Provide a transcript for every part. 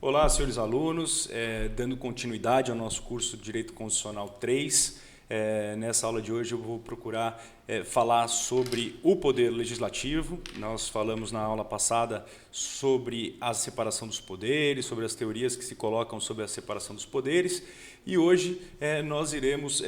Olá, senhores alunos, dando continuidade ao nosso curso de Direito Constitucional 3, nessa aula de hoje eu vou procurar falar sobre o Poder Legislativo. Nós falamos na aula passada sobre a separação dos poderes, sobre as teorias que se colocam sobre a separação dos poderes, e hoje nós iremos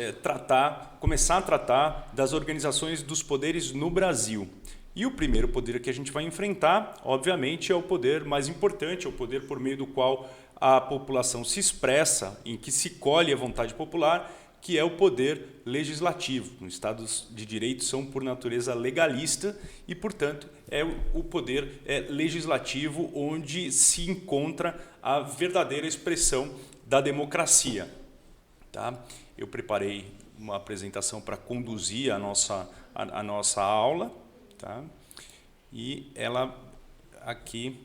começar a tratar das organizações dos poderes no Brasil. E o primeiro poder que a gente vai enfrentar, obviamente, é o poder mais importante, é o poder por meio do qual a população se expressa, em que se colhe a vontade popular, que é o poder legislativo. Os Estados de Direito são, por natureza, legalista e, portanto, é o poder legislativo onde se encontra a verdadeira expressão da democracia. Tá? Eu preparei uma apresentação para conduzir a nossa aula. Tá? E ela aqui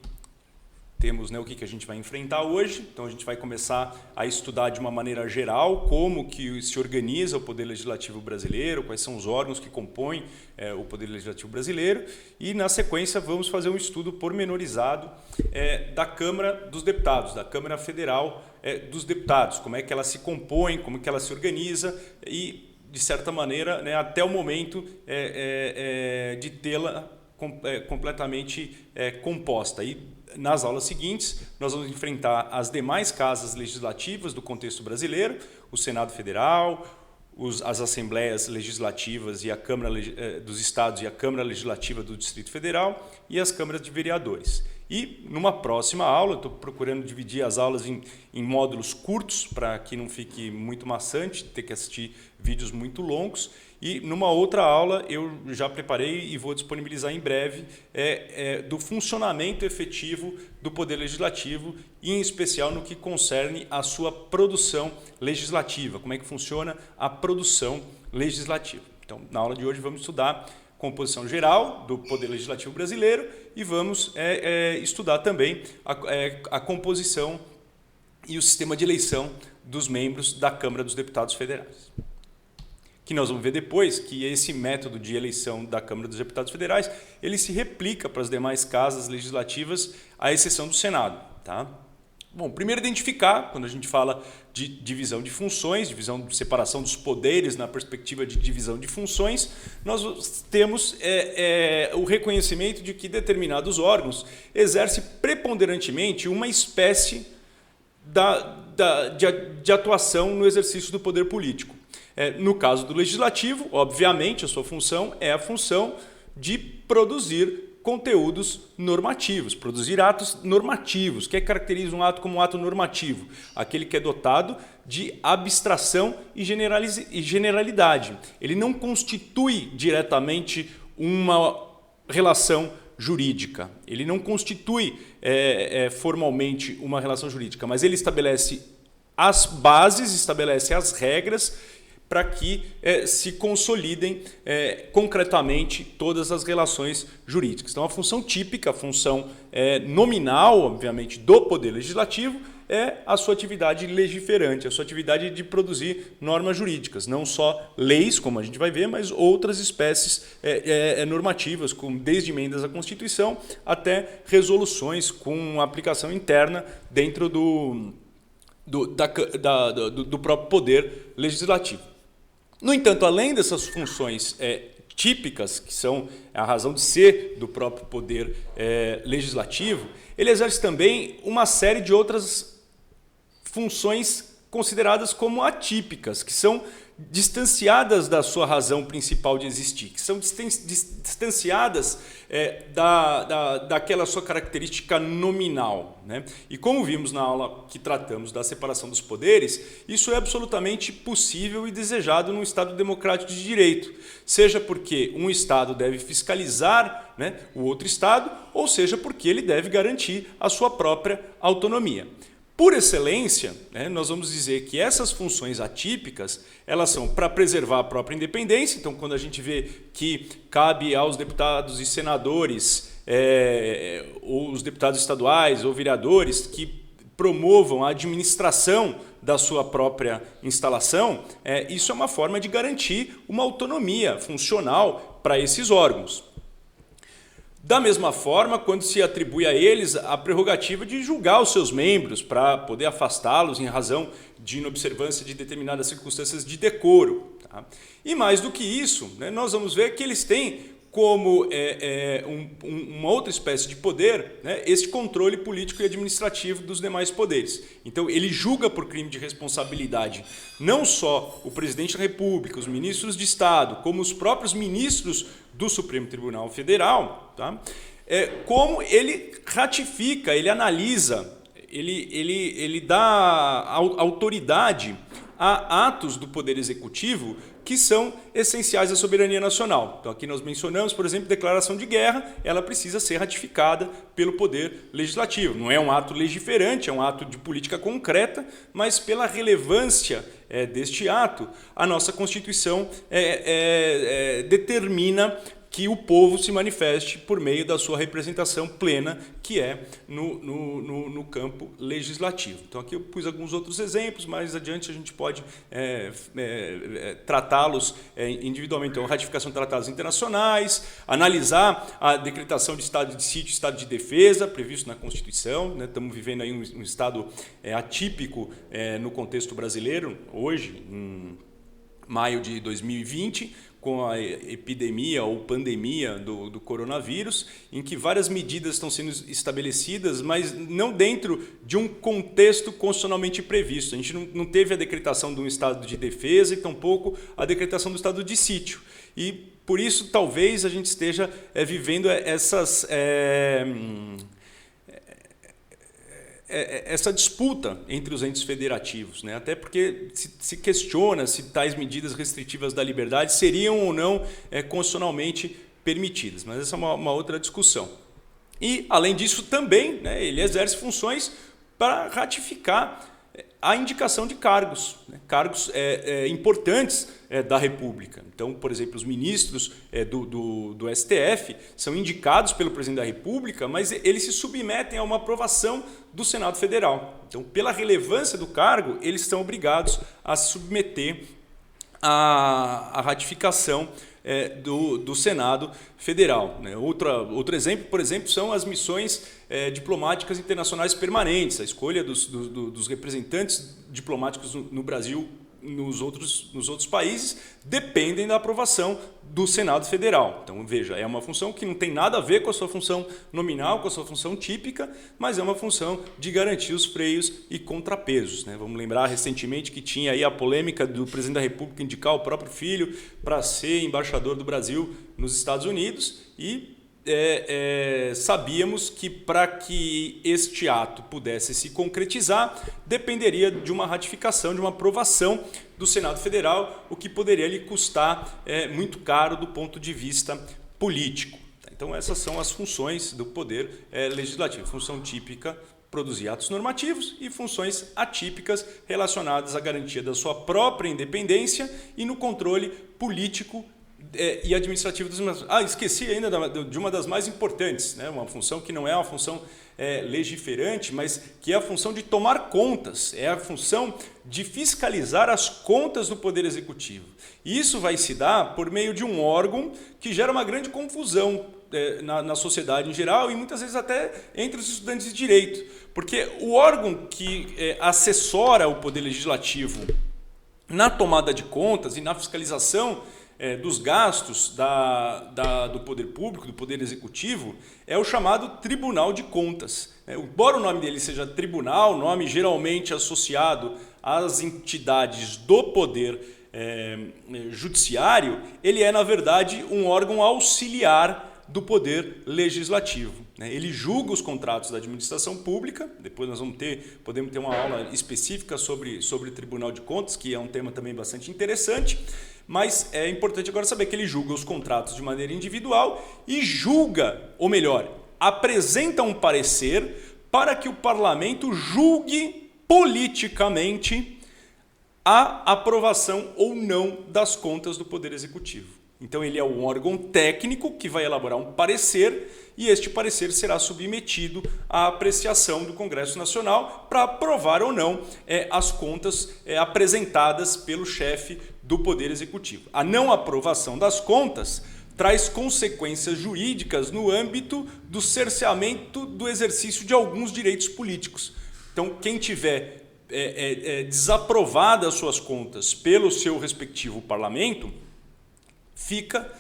temos o que a gente vai enfrentar hoje. Então a gente vai começar a estudar de uma maneira geral como que se organiza o Poder Legislativo brasileiro, quais são os órgãos que compõem o Poder Legislativo brasileiro, e na sequência vamos fazer um estudo pormenorizado da Câmara dos Deputados, da Câmara Federal dos Deputados, como é que ela se compõe, como que ela se organiza e, de certa maneira, até o momento de tê-la completamente composta. E nas aulas seguintes, nós vamos enfrentar as demais casas legislativas do contexto brasileiro, o Senado Federal, as Assembleias Legislativas e a Câmara dos Estados e a Câmara Legislativa do Distrito Federal e as câmaras de vereadores. E, numa próxima aula, estou procurando dividir as aulas em módulos curtos, para que não fique muito maçante, ter que assistir vídeos muito longos. E, numa outra aula, eu já preparei e vou disponibilizar em breve do funcionamento efetivo do Poder Legislativo, e em especial no que concerne à sua produção legislativa, como é que funciona a produção legislativa. Então, na aula de hoje, vamos estudar composição geral do Poder Legislativo brasileiro e vamos estudar também a composição e o sistema de eleição dos membros da Câmara dos Deputados Federais. Que nós vamos ver depois que esse método de eleição da Câmara dos Deputados Federais ele se replica para as demais casas legislativas, à exceção do Senado. Tá? Bom, primeiro identificar, quando a gente fala de divisão de funções, separação dos poderes na perspectiva de divisão de funções, nós temos o reconhecimento de que determinados órgãos exercem preponderantemente uma espécie de atuação no exercício do poder político. No caso do Legislativo, obviamente, a sua função é a função de produzir conteúdos normativos, produzir atos normativos. O que caracteriza um ato como um ato normativo? Aquele que é dotado de abstração e generalidade. Ele não constitui diretamente uma relação jurídica. Ele não constitui formalmente uma relação jurídica, mas ele estabelece as bases, estabelece as regras para que se consolidem concretamente todas as relações jurídicas. Então, a função típica, a função nominal, obviamente, do Poder Legislativo é a sua atividade legiferante, a sua atividade de produzir normas jurídicas, não só leis, como a gente vai ver, mas outras espécies normativas, desde emendas à Constituição até resoluções com aplicação interna dentro do próprio Poder Legislativo. No entanto, além dessas funções típicas, que são a razão de ser do próprio Poder Legislativo, ele exerce também uma série de outras funções consideradas como atípicas, que são distanciadas da sua razão principal de existir, que são distanciadas daquela sua característica nominal. Né? E como vimos na aula que tratamos da separação dos poderes, isso é absolutamente possível e desejado num Estado democrático de direito, seja porque um Estado deve fiscalizar o outro Estado, ou seja porque ele deve garantir a sua própria autonomia. Por excelência, nós vamos dizer que essas funções atípicas elas são para preservar a própria independência. Então, quando a gente vê que cabe aos deputados e senadores, ou os deputados estaduais ou vereadores que promovam a administração da sua própria instalação, isso é uma forma de garantir uma autonomia funcional para esses órgãos. Da mesma forma, quando se atribui a eles a prerrogativa de julgar os seus membros para poder afastá-los em razão de inobservância de determinadas circunstâncias de decoro. Tá? E mais do que isso, né, nós vamos ver que eles têm como uma outra espécie de poder, né, este controle político e administrativo dos demais poderes. Então, ele julga por crime de responsabilidade não só o presidente da República, os ministros de Estado, como os próprios ministros do Supremo Tribunal Federal, tá? Como ele ratifica, ele analisa, ele dá autoridade a atos do Poder Executivo que são essenciais à soberania nacional. Então, aqui nós mencionamos, por exemplo, declaração de guerra, ela precisa ser ratificada pelo Poder Legislativo. Não é um ato legiferante, é um ato de política concreta, mas pela relevância deste ato, a nossa Constituição determina que o povo se manifeste por meio da sua representação plena, que é no campo legislativo. Então, aqui eu pus alguns outros exemplos, mais adiante a gente pode tratá-los individualmente. Então, ratificação de tratados internacionais, analisar a decretação de estado de sítio, estado de defesa, previsto na Constituição. Né? Estamos vivendo aí um estado atípico no contexto brasileiro, hoje, em maio de 2020, com a epidemia ou pandemia do coronavírus, em que várias medidas estão sendo estabelecidas, mas não dentro de um contexto constitucionalmente previsto. A gente não teve a decretação de um estado de defesa e tampouco a decretação do estado de sítio. E, por isso, talvez a gente esteja vivendo essa disputa entre os entes federativos, né? Até porque se questiona se tais medidas restritivas da liberdade seriam ou não constitucionalmente permitidas, mas essa é uma outra discussão. E, além disso, também, né, ele exerce funções para ratificar a indicação de cargos, né? Cargos importantes da República. Então, por exemplo, os ministros do STF são indicados pelo presidente da República, mas eles se submetem a uma aprovação do Senado Federal. Então, pela relevância do cargo, eles estão obrigados a se submeter à ratificação do Senado Federal. Né? Outro exemplo, por exemplo, são as missões diplomáticas internacionais permanentes, a escolha dos representantes diplomáticos no Brasil, nos outros países, dependem da aprovação do Senado Federal. Então, veja, é uma função que não tem nada a ver com a sua função nominal, com a sua função típica, mas é uma função de garantir os freios e contrapesos. Né? Vamos lembrar recentemente que tinha aí a polêmica do presidente da República indicar o próprio filho para ser embaixador do Brasil nos Estados Unidos e sabíamos que para que este ato pudesse se concretizar, dependeria de uma ratificação, de uma aprovação do Senado Federal, o que poderia lhe custar muito caro do ponto de vista político. Então, essas são as funções do Poder Legislativo. Função típica, produzir atos normativos, e funções atípicas relacionadas à garantia da sua própria independência e no controle político e administrativo dos mesmos. Esqueci ainda de uma das mais importantes, né? Uma função que não é uma função legiferante, mas que é a função de tomar contas, é a função de fiscalizar as contas do Poder Executivo. E isso vai se dar por meio de um órgão que gera uma grande confusão na sociedade em geral e muitas vezes até entre os estudantes de direito, porque o órgão que assessora o Poder Legislativo na tomada de contas e na fiscalização dos gastos do poder público, do poder executivo, é o chamado Tribunal de Contas. Embora o nome dele seja tribunal, nome geralmente associado às entidades do poder judiciário, ele é, na verdade, um órgão auxiliar do poder legislativo. Ele julga os contratos da administração pública, depois nós podemos ter uma aula específica sobre o Tribunal de Contas, que é um tema também bastante interessante, mas é importante agora saber que ele julga os contratos de maneira individual e julga, ou melhor, apresenta um parecer para que o parlamento julgue politicamente a aprovação ou não das contas do Poder Executivo. Então, ele é um órgão técnico que vai elaborar um parecer e este parecer será submetido à apreciação do Congresso Nacional para aprovar ou não as contas apresentadas pelo chefe do Poder Executivo. A não aprovação das contas traz consequências jurídicas no âmbito do cerceamento do exercício de alguns direitos políticos. Então, quem tiver desaprovada as suas contas pelo seu respectivo parlamento, fica,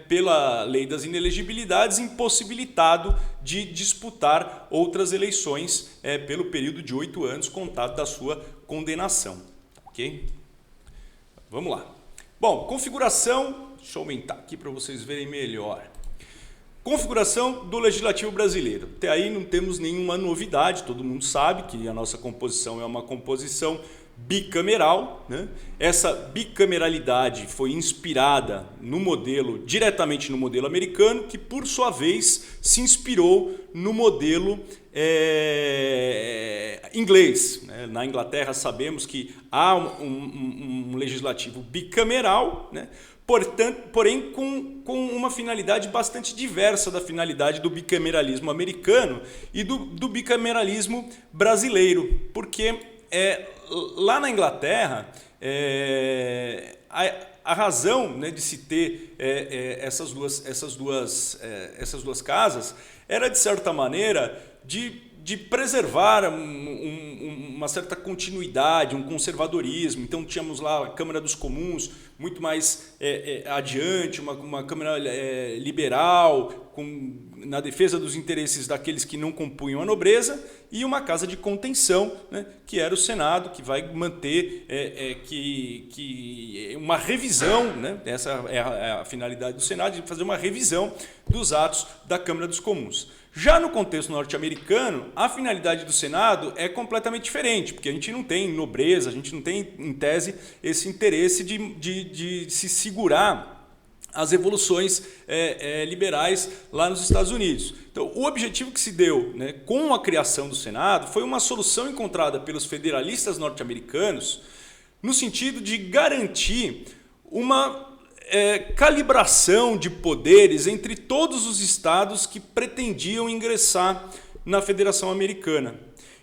pela lei das inelegibilidades, impossibilitado de disputar outras eleições pelo período de 8 anos contado da sua condenação. Ok? Vamos lá. Bom, configuração, deixa eu aumentar aqui para vocês verem melhor. Configuração do Legislativo brasileiro. Até aí não temos nenhuma novidade, todo mundo sabe que a nossa composição é uma composição bicameral, né? Essa bicameralidade foi inspirada diretamente no modelo americano, que por sua vez se inspirou no modelo inglês, né? Na Inglaterra sabemos que há um legislativo bicameral, né? Porém com uma finalidade bastante diversa da finalidade do bicameralismo americano e do bicameralismo brasileiro, porque lá na Inglaterra, a razão, né, de se ter essas duas casas era, de certa maneira, de preservar uma certa continuidade, um conservadorismo. Então tínhamos lá a Câmara dos Comuns muito mais adiante, uma Câmara liberal, na defesa dos interesses daqueles que não compunham a nobreza, e uma casa de contenção, né, que era o Senado, que vai manter uma revisão, né, essa é a finalidade do Senado, de fazer uma revisão dos atos da Câmara dos Comuns. Já no contexto norte-americano, a finalidade do Senado é completamente diferente, porque a gente não tem nobreza, a gente não tem, em tese, esse interesse de se segurar as revoluções liberais lá nos Estados Unidos. Então, o objetivo que se deu, né, com a criação do Senado foi uma solução encontrada pelos federalistas norte-americanos no sentido de garantir uma calibração de poderes entre todos os estados que pretendiam ingressar na Federação Americana.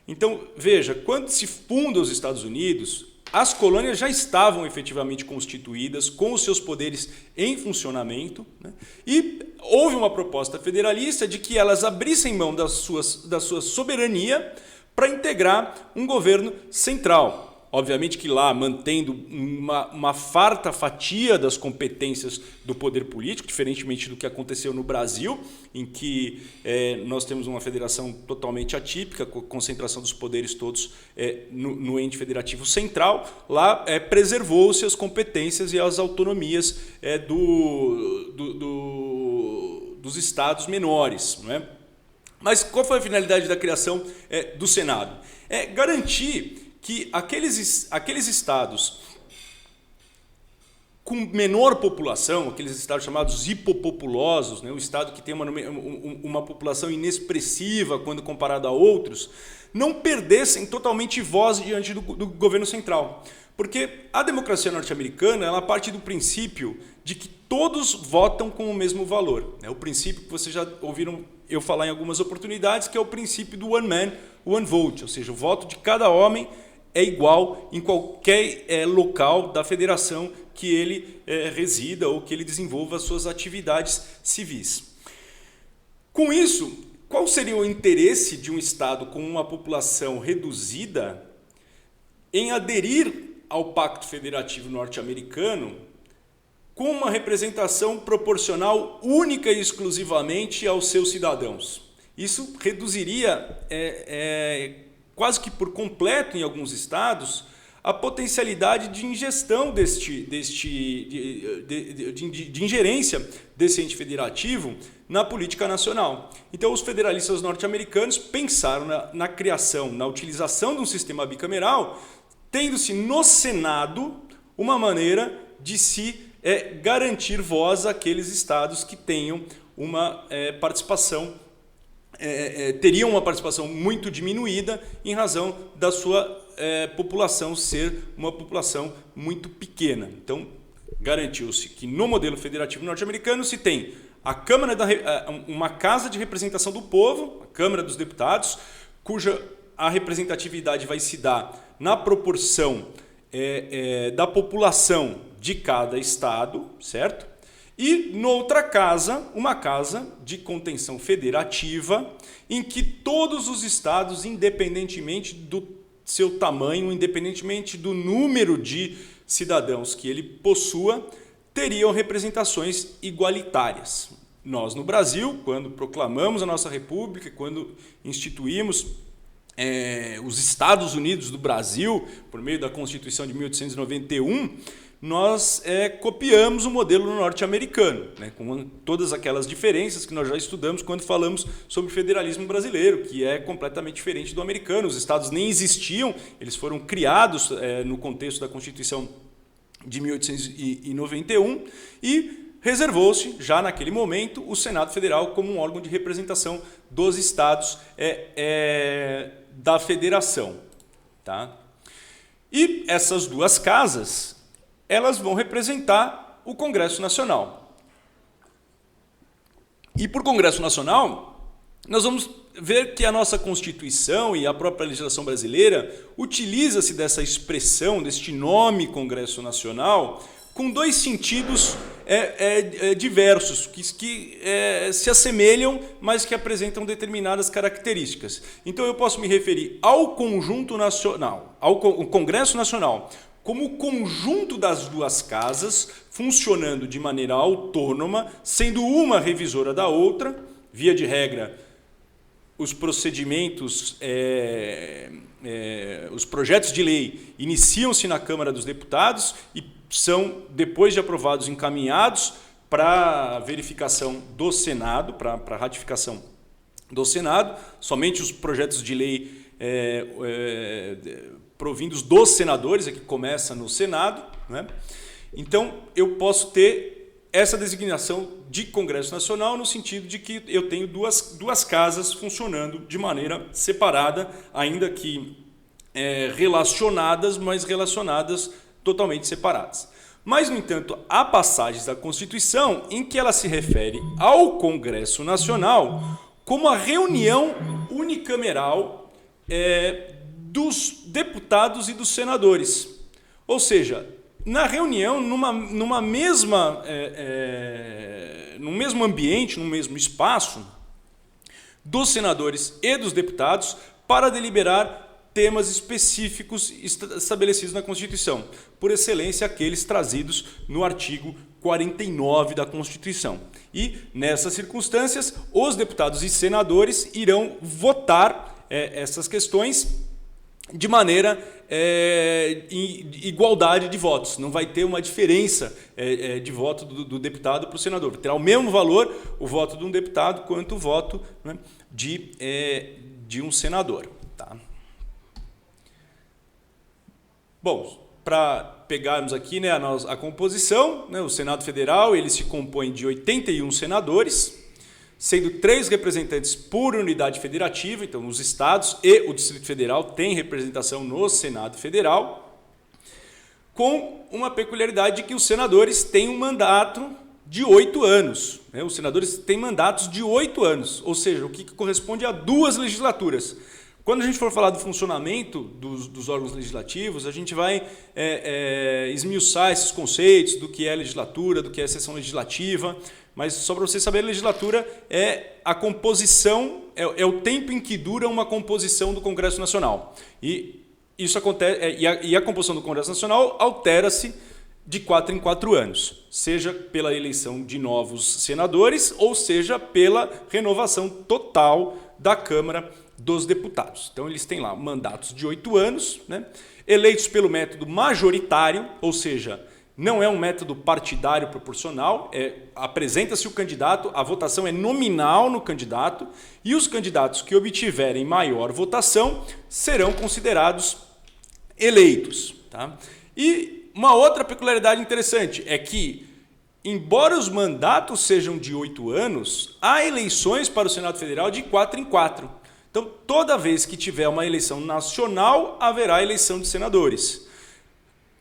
Então, veja, quando se funda os Estados Unidos, as colônias já estavam efetivamente constituídas, com os seus poderes em funcionamento, né? E houve uma proposta federalista de que elas abrissem mão da sua soberania para integrar um governo central. Obviamente que lá, mantendo uma farta fatia das competências do poder político, diferentemente do que aconteceu no Brasil, em que nós temos uma federação totalmente atípica, com a concentração dos poderes todos no ente federativo central. Lá preservou-se as competências e as autonomias dos estados menores, não é? Mas qual foi a finalidade da criação do Senado? Garantir que aqueles estados com menor população, aqueles estados chamados hipopopulosos, né, o estado que tem uma população inexpressiva quando comparado a outros, não perdessem totalmente voz diante do governo central. Porque a democracia norte-americana, ela parte do princípio de que todos votam com o mesmo valor. É o princípio que vocês já ouviram eu falar em algumas oportunidades, que é o princípio do one man, one vote, ou seja, o voto de cada homem é igual em qualquer local da federação que ele resida ou que ele desenvolva as suas atividades civis. Com isso, qual seria o interesse de um Estado com uma população reduzida em aderir ao Pacto Federativo Norte-Americano com uma representação proporcional única e exclusivamente aos seus cidadãos? Isso reduziria quase que por completo em alguns estados a potencialidade de ingestão de ingerência desse ente federativo na política nacional. Então, os federalistas norte-americanos pensaram na criação, na utilização de um sistema bicameral, tendo-se no Senado uma maneira de se garantir voz àqueles estados que tenham uma participação teriam uma participação muito diminuída em razão da sua população ser uma população muito pequena. Então, garantiu-se que no modelo federativo norte-americano se tem uma casa de representação do povo, a Câmara dos Deputados, cuja a representatividade vai se dar na proporção da população de cada estado, certo? E noutra casa, uma casa de contenção federativa, em que todos os estados, independentemente do seu tamanho, independentemente do número de cidadãos que ele possua, teriam representações igualitárias. Nós, no Brasil, quando proclamamos a nossa República, quando instituímos os Estados Unidos do Brasil, por meio da Constituição de 1891, nós copiamos o modelo norte-americano, né, com todas aquelas diferenças que nós já estudamos quando falamos sobre o federalismo brasileiro, que é completamente diferente do americano. Os estados nem existiam, eles foram criados no contexto da Constituição de 1891 e reservou-se, já naquele momento, o Senado Federal como um órgão de representação dos estados da federação. Tá? E essas duas casas, elas vão representar o Congresso Nacional. E por Congresso Nacional, nós vamos ver que a nossa Constituição e a própria legislação brasileira utiliza-se dessa expressão, deste nome Congresso Nacional, com dois sentidos diversos, que se assemelham, mas que apresentam determinadas características. Então eu posso me referir ao conjunto nacional, ao Congresso Nacional, como o conjunto das duas casas, funcionando de maneira autônoma, sendo uma revisora da outra, via de regra, os procedimentos, os projetos de lei iniciam-se na Câmara dos Deputados e são, depois de aprovados, encaminhados para verificação do Senado, para ratificação do Senado. Somente os projetos de lei provindos dos senadores, que começa no Senado, né? Então, eu posso ter essa designação de Congresso Nacional no sentido de que eu tenho duas casas funcionando de maneira separada, ainda que relacionadas, mas relacionadas totalmente separadas. Mas, no entanto, há passagens da Constituição em que ela se refere ao Congresso Nacional como a reunião unicameral dos deputados e dos senadores. Ou seja, na reunião, num mesmo ambiente, num mesmo espaço, dos senadores e dos deputados para deliberar temas específicos estabelecidos na Constituição, por excelência aqueles trazidos no artigo 49 da Constituição. E, nessas circunstâncias, os deputados e senadores irão votar essas questões de maneira igualdade de votos. Não vai ter uma diferença de voto do deputado para o senador. Terá o mesmo valor o voto de um deputado quanto o voto, né, de um senador. Tá? Bom, para pegarmos aqui, né, a composição, né, o Senado Federal ele se compõe de 81 senadores, sendo 3 representantes por unidade federativa, então os estados e o Distrito Federal têm representação no Senado Federal, com uma peculiaridade de que os senadores têm um mandato de 8 anos. Né? Os senadores têm mandatos de 8 anos, ou seja, o que corresponde a 2 legislaturas. Quando a gente for falar do funcionamento dos órgãos legislativos, a gente vai esmiuçar esses conceitos do que é legislatura, do que é sessão legislativa, mas só para você saber, a legislatura é a composição, é o tempo em que dura uma composição do Congresso Nacional. E isso acontece, e a composição do Congresso Nacional altera-se de 4 em 4 anos, seja pela eleição de novos senadores, ou seja pela renovação total da Câmara dos Deputados. Então, eles têm lá mandatos de 8 anos, né, eleitos pelo método majoritário, ou seja, não é um método partidário proporcional, apresenta-se o candidato, a votação é nominal no candidato, e os candidatos que obtiverem maior votação serão considerados eleitos. Tá? E uma outra peculiaridade interessante é que, embora os mandatos sejam de 8 anos, há eleições para o Senado Federal de 4 em 4. Então, toda vez que tiver uma eleição nacional, haverá eleição de senadores.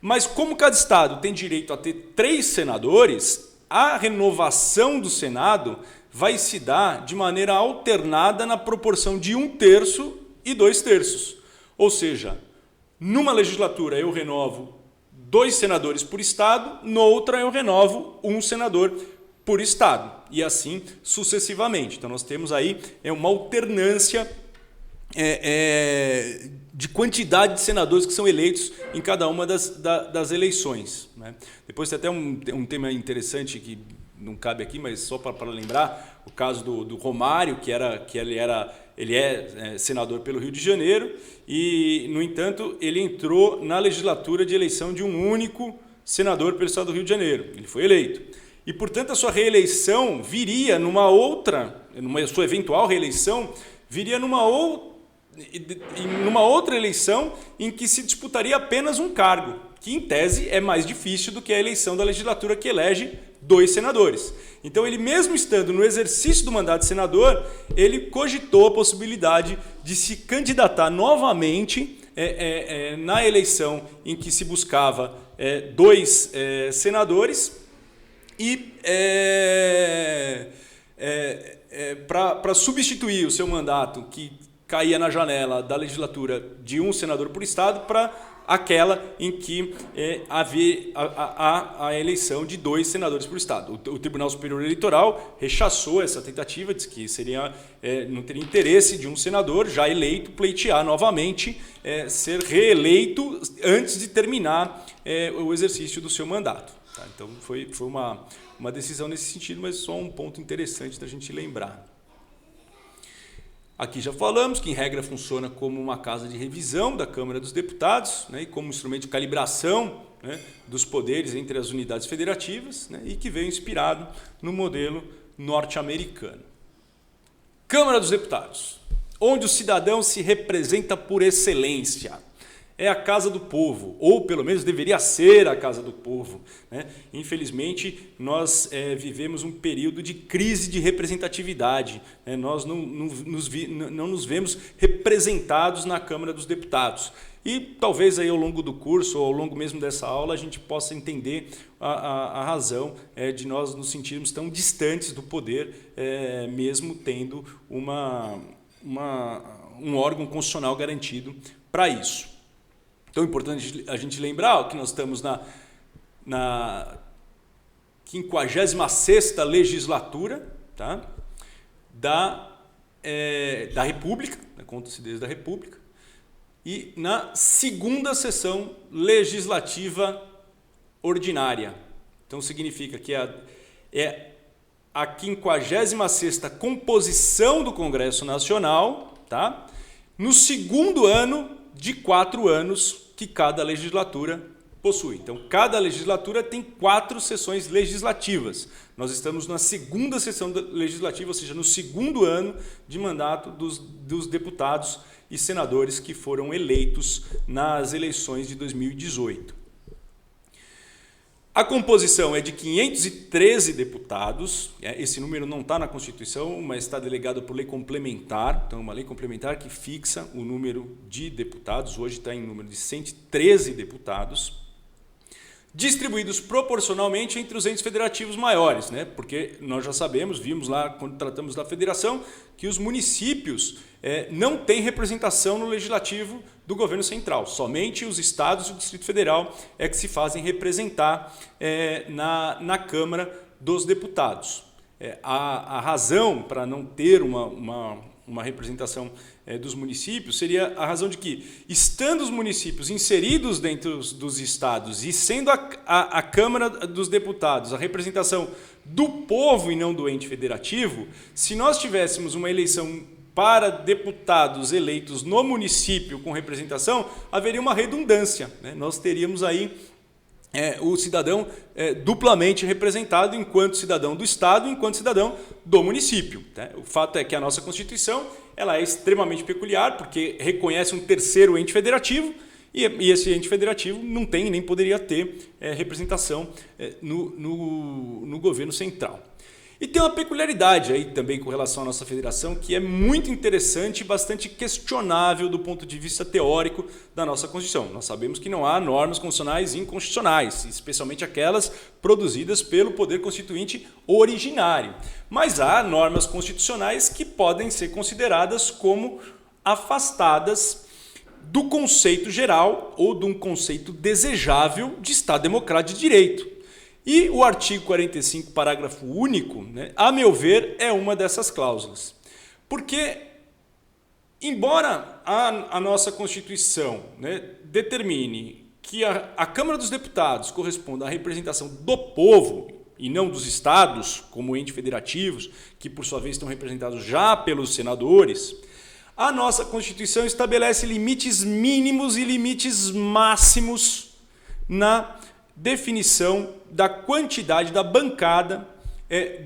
Mas como cada estado tem direito a ter 3 senadores, a renovação do Senado vai se dar de maneira alternada na proporção de 1/3 e 2/3. Ou seja, numa legislatura eu renovo 2 senadores por estado, noutra eu renovo 1 senador por estado, e assim sucessivamente. Então nós temos aí uma alternância de quantidade de senadores que são eleitos em cada uma das eleições, né? Depois tem até um tema interessante que não cabe aqui, mas só para lembrar, o caso do Romário, que ele é senador pelo Rio de Janeiro e, no entanto, ele entrou na legislatura de eleição de um único senador pelo estado do Rio de Janeiro. Ele foi eleito. E, portanto, a sua reeleição viria numa sua eventual reeleição, viria numa outra eleição em que se disputaria apenas um cargo, que em tese é mais difícil do que a eleição da legislatura que elege 2 senadores. Então, ele mesmo estando no exercício do mandato de senador, ele cogitou a possibilidade de se candidatar novamente na eleição em que se buscava 2 senadores e para substituir o seu mandato, que caía na janela da legislatura de um senador por estado, para aquela em que havia a eleição de 2 senadores por estado. O Tribunal Superior Eleitoral rechaçou essa tentativa, disse que não teria interesse de um senador já eleito pleitear novamente ser reeleito antes de terminar o exercício do seu mandato. Tá? Então foi uma decisão nesse sentido, mas só um ponto interessante da gente lembrar. Aqui já falamos que, em regra, funciona como uma casa de revisão da Câmara dos Deputados, né, e como instrumento de calibração, né, dos poderes entre as unidades federativas, né, e que veio inspirado no modelo norte-americano. Câmara dos Deputados, onde o cidadão se representa por excelência. É a casa do povo, ou pelo menos deveria ser a casa do povo, né? Infelizmente, nós vivemos um período de crise de representatividade, né? Nós não nos vemos representados na Câmara dos Deputados. E talvez aí ao longo do curso, ou ao longo mesmo dessa aula, a gente possa entender a razão de nós nos sentirmos tão distantes do poder, mesmo tendo um órgão constitucional garantido para isso. Então é importante a gente lembrar que nós estamos na 56ª legislatura, tá? da República, conta-se desde a República, e na 2ª sessão legislativa ordinária. Então significa que é a 56ª composição do Congresso Nacional, tá? No 2º ano de 4 anos que cada legislatura possui. Então, cada legislatura tem 4 sessões legislativas. Nós estamos na 2ª sessão legislativa, ou seja, no 2º ano de mandato dos deputados e senadores que foram eleitos nas eleições de 2018. A composição é de 513 deputados, esse número não está na Constituição, mas está delegado por lei complementar, então uma lei complementar que fixa o número de deputados, hoje está em número de 113 deputados, distribuídos proporcionalmente entre os entes federativos maiores, né? Porque nós já sabemos, vimos lá quando tratamos da federação, que os municípios não têm representação no legislativo do governo central, somente os estados e o Distrito Federal é que se fazem representar na Câmara dos Deputados. A razão para não ter uma representação dos municípios seria a razão de que, estando os municípios inseridos dentro dos estados e sendo a Câmara dos Deputados a representação do povo e não do ente federativo, se nós tivéssemos uma eleição para deputados eleitos no município com representação, haveria uma redundância, né? Nós teríamos aí o cidadão duplamente representado enquanto cidadão do Estado e enquanto cidadão do município, né? O fato é que a nossa Constituição ela é extremamente peculiar, porque reconhece um terceiro ente federativo, e esse ente federativo não tem nem poderia ter representação no governo central. E tem uma peculiaridade aí também com relação à nossa federação, que é muito interessante e bastante questionável do ponto de vista teórico da nossa Constituição. Nós sabemos que não há normas constitucionais inconstitucionais, especialmente aquelas produzidas pelo Poder Constituinte originário. Mas há normas constitucionais que podem ser consideradas como afastadas do conceito geral ou de um conceito desejável de Estado Democrático de Direito. E o artigo 45, parágrafo único, né, a meu ver, é uma dessas cláusulas. Porque, embora a nossa Constituição, né, determine que a Câmara dos Deputados corresponda à representação do povo e não dos estados, como entes federativos, que por sua vez estão representados já pelos senadores, a nossa Constituição estabelece limites mínimos e limites máximos na definição da quantidade da bancada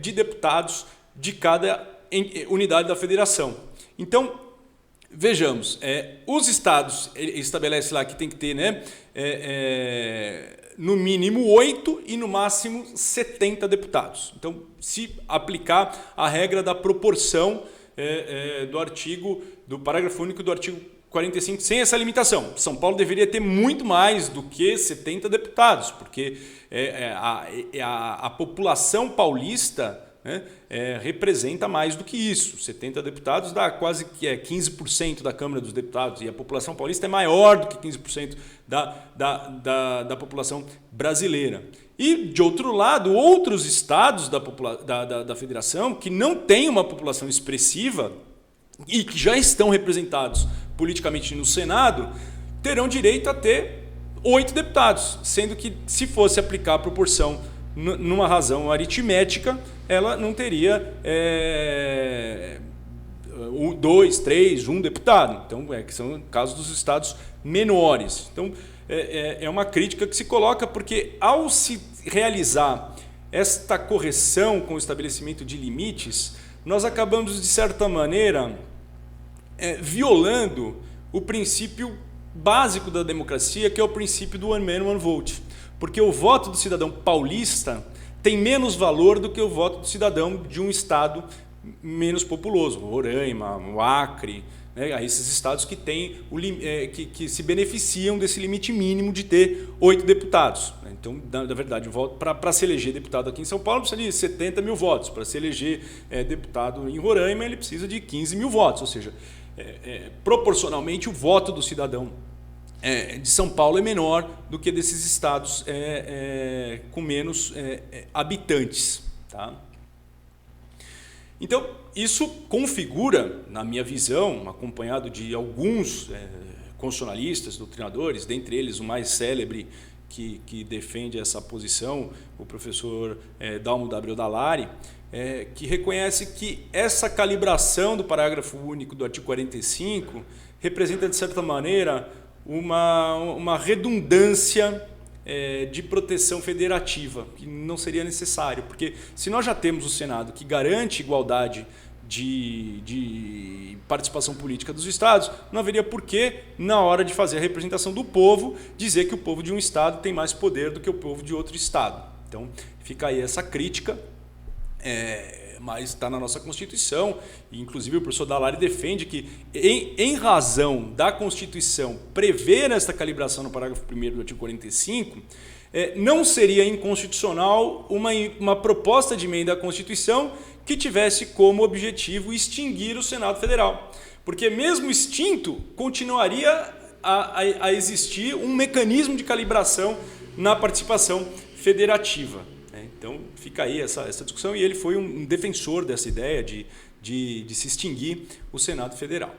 de deputados de cada unidade da federação. Então, vejamos, os estados estabelecem lá que tem que ter, né, no mínimo 8 e no máximo 70 deputados. Então, se aplicar a regra da proporção do parágrafo único do artigo 45, sem essa limitação. São Paulo deveria ter muito mais do que 70 deputados, porque a população paulista, né, representa mais do que isso. 70 deputados dá quase que 15% da Câmara dos Deputados, e a população paulista é maior do que 15% da população brasileira. E, de outro lado, outros estados da federação que não têm uma população expressiva e que já estão representados politicamente no Senado, terão direito a ter 8 deputados, sendo que, se fosse aplicar a proporção numa razão aritmética, ela não teria 2, 3, 1 deputado. Então, que são casos dos estados menores. Então, é uma crítica que se coloca, porque ao se realizar esta correção com o estabelecimento de limites, nós acabamos, de certa maneira, violando o princípio básico da democracia, que é o princípio do one man, one vote. Porque o voto do cidadão paulista tem menos valor do que o voto do cidadão de um estado menos populoso, Roraima, o Acre, né, esses estados que, que se beneficiam desse limite mínimo de ter 8 deputados. Então, na verdade, para se eleger deputado aqui em São Paulo, precisa de 70 mil votos. Para se eleger deputado em Roraima, ele precisa de 15 mil votos. Ou seja, proporcionalmente, o voto do cidadão de São Paulo é menor do que desses estados com menos habitantes. Tá? Então, isso configura, na minha visão, acompanhado de alguns constitucionalistas, doutrinadores, dentre eles o mais célebre que defende essa posição, o professor Dalmo W. Dallari, que reconhece que essa calibração do parágrafo único do artigo 45 representa, de certa maneira, uma redundância de proteção federativa, que não seria necessário, porque se nós já temos o Senado que garante igualdade de participação política dos estados, não haveria por que, na hora de fazer a representação do povo, dizer que o povo de um estado tem mais poder do que o povo de outro estado. Então, fica aí essa crítica, mas está na nossa Constituição, e inclusive o professor Dallari defende que, em razão da Constituição prever esta calibração no parágrafo 1º do artigo 45, não seria inconstitucional uma proposta de emenda à Constituição que tivesse como objetivo extinguir o Senado Federal. Porque mesmo extinto, continuaria a existir um mecanismo de calibração na participação federativa. Então, fica aí essa discussão, e ele foi um defensor dessa ideia de se extinguir o Senado Federal.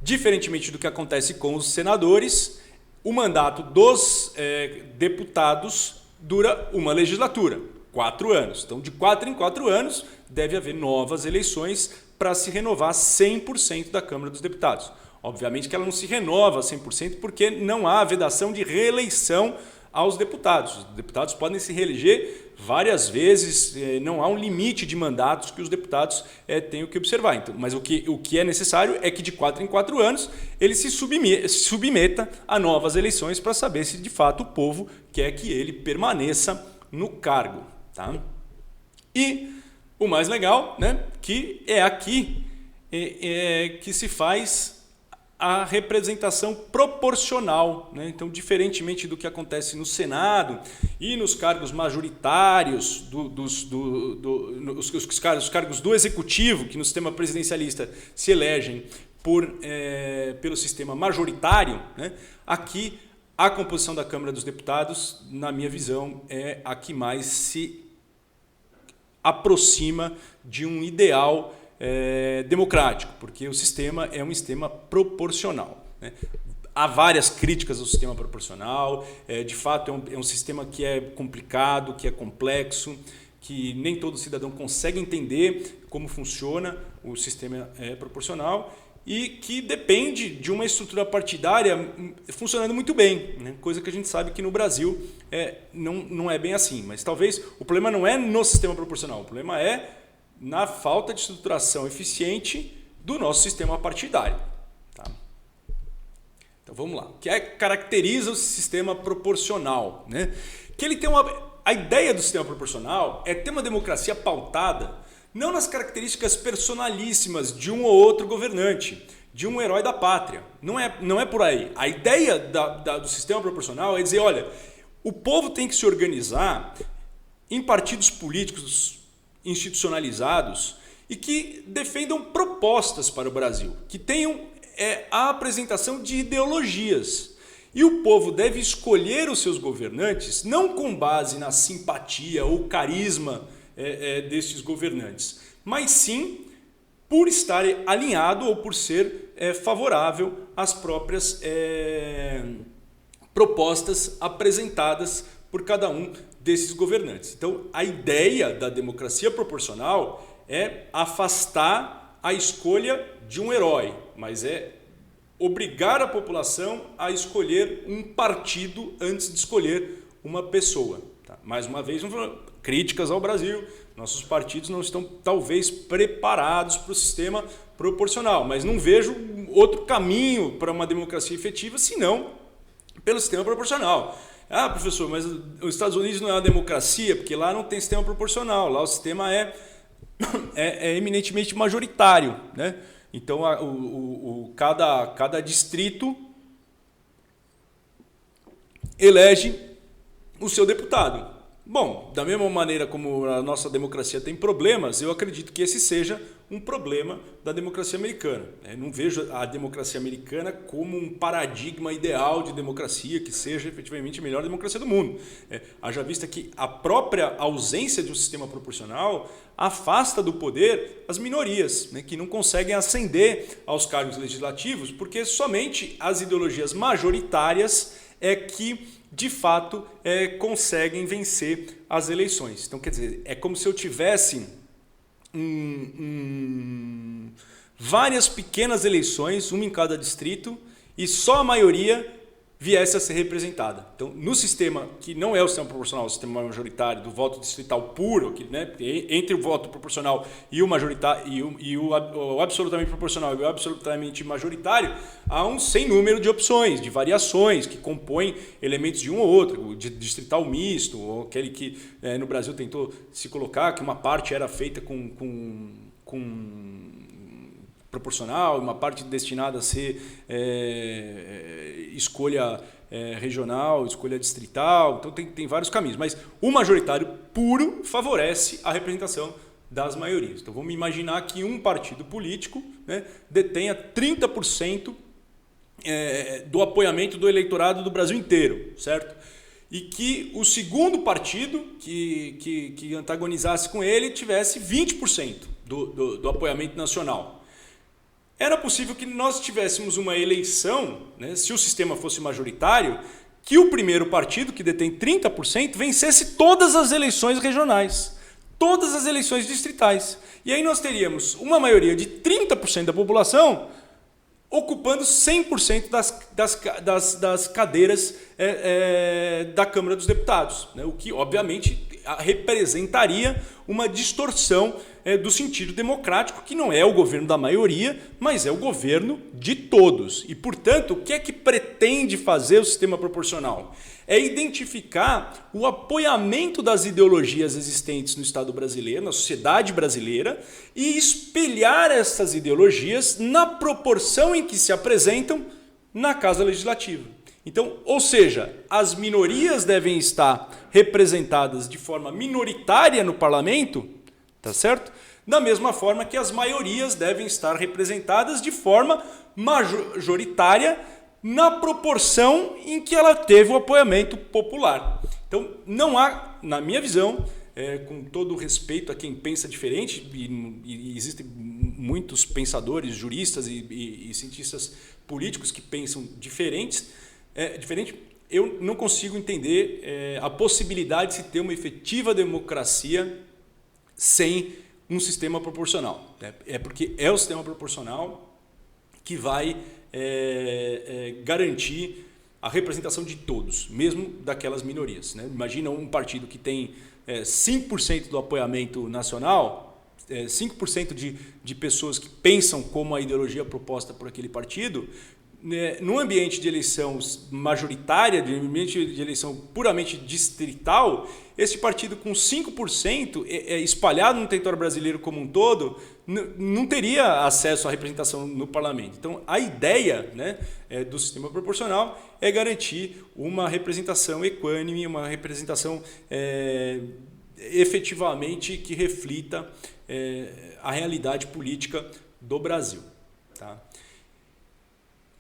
Diferentemente do que acontece com os senadores, o mandato dos deputados dura uma legislatura, 4 anos. Então, de 4 em 4 anos, deve haver novas eleições para se renovar 100% da Câmara dos Deputados. Obviamente que ela não se renova 100% porque não há vedação de reeleição aos deputados. Os deputados podem se reeleger várias vezes, não há um limite de mandatos que os deputados tenham que observar. Então, mas o que é necessário é que de 4 em 4 anos ele se submeta a novas eleições para saber se de fato o povo quer que ele permaneça no cargo. Tá? E o mais legal, né, que é aqui que se faz a representação proporcional, né? Então, diferentemente do que acontece no Senado e nos cargos majoritários, os cargos do Executivo, que no sistema presidencialista se elegem pelo sistema majoritário, né? Aqui a composição da Câmara dos Deputados, na minha visão, é a que mais se aproxima de um ideal democrático, porque o sistema é um sistema proporcional, né? Há várias críticas ao sistema proporcional, de fato é um sistema que é complicado, que é complexo, que nem todo cidadão consegue entender como funciona o sistema proporcional e que depende de uma estrutura partidária funcionando muito bem, né? Coisa que a gente sabe que no Brasil não é bem assim. Mas talvez o problema não é no sistema proporcional, o problema é na falta de estruturação eficiente do nosso sistema partidário. Tá? Então vamos lá. O que caracteriza o sistema proporcional? Né? Que ele tem a ideia do sistema proporcional é ter uma democracia pautada não nas características personalíssimas de um ou outro governante, de um herói da pátria. Não é por aí. A ideia do sistema proporcional é dizer, olha, o povo tem que se organizar em partidos políticos institucionalizados e que defendam propostas para o Brasil, que tenham a apresentação de ideologias. E o povo deve escolher os seus governantes não com base na simpatia ou carisma desses governantes, mas sim por estar alinhado ou por ser favorável às próprias propostas apresentadas por cada um desses governantes. Então, a ideia da democracia proporcional é afastar a escolha de um herói, mas é obrigar a população a escolher um partido antes de escolher uma pessoa. Tá? Mais uma vez, críticas ao Brasil, nossos partidos não estão talvez preparados para o sistema proporcional, mas não vejo outro caminho para uma democracia efetiva senão pelo sistema proporcional. Ah, professor, mas os Estados Unidos não é uma democracia, porque lá não tem sistema proporcional, lá o sistema é eminentemente majoritário, né? Então, cada distrito elege o seu deputado. Bom, da mesma maneira como a nossa democracia tem problemas, eu acredito que esse seja um problema da democracia americana. Eu não vejo a democracia americana como um paradigma ideal de democracia que seja efetivamente a melhor democracia do mundo. Haja vista que a própria ausência de um sistema proporcional afasta do poder as minorias, né, que não conseguem ascender aos cargos legislativos, porque somente as ideologias majoritárias é que de fato conseguem vencer as eleições. Então, quer dizer, é como se eu tivesse várias pequenas eleições, uma em cada distrito, e só a maioria viesse a ser representada. Então, no sistema que não é o sistema proporcional, o sistema majoritário do voto distrital puro, que, né, entre o voto proporcional e o majoritário e o absolutamente proporcional e o absolutamente majoritário, há um sem número de opções, de variações que compõem elementos de um ou outro, o distrital misto, ou aquele que no Brasil tentou se colocar que uma parte era feita com proporcional, uma parte destinada a ser escolha regional, escolha distrital, então tem vários caminhos, mas o majoritário puro favorece a representação das maiorias. Então vamos imaginar que um partido político, né, detenha 30% do apoiamento do eleitorado do Brasil inteiro, certo? E que o segundo partido que antagonizasse com ele tivesse 20% do apoiamento nacional. Era possível que nós tivéssemos uma eleição, né, se o sistema fosse majoritário, que o primeiro partido, que detém 30%, vencesse todas as eleições regionais, todas as eleições distritais. E aí nós teríamos uma maioria de 30% da população ocupando 100% das cadeiras da Câmara dos Deputados, né, o que, obviamente, representaria uma distorção do sentido democrático, que não é o governo da maioria, mas é o governo de todos. E, portanto, o que é que pretende fazer o sistema proporcional? É identificar o apoiamento das ideologias existentes no Estado brasileiro, na sociedade brasileira, e espelhar essas ideologias na proporção em que se apresentam na Casa Legislativa. Então, ou seja, as minorias devem estar representadas de forma minoritária no parlamento, tá certo? Da mesma forma que as maiorias devem estar representadas de forma majoritária na proporção em que ela teve o apoiamento popular. Então, não há, na minha visão, com todo o respeito a quem pensa diferente, e existem muitos pensadores, juristas e cientistas políticos que pensam diferente, eu não consigo entender a possibilidade de se ter uma efetiva democracia sem um sistema proporcional. É porque é o sistema proporcional que vai garantir a representação de todos, mesmo daquelas minorias. Imagina um partido que tem 5% do apoiamento nacional, 5% de pessoas que pensam como a ideologia proposta por aquele partido, num ambiente de eleição majoritária, de ambiente de eleição puramente distrital, esse partido com 5% espalhado no território brasileiro como um todo, não teria acesso à representação no parlamento. Então, a ideia do sistema proporcional é garantir uma representação equânime, uma representação efetivamente que reflita a realidade política do Brasil. Tá?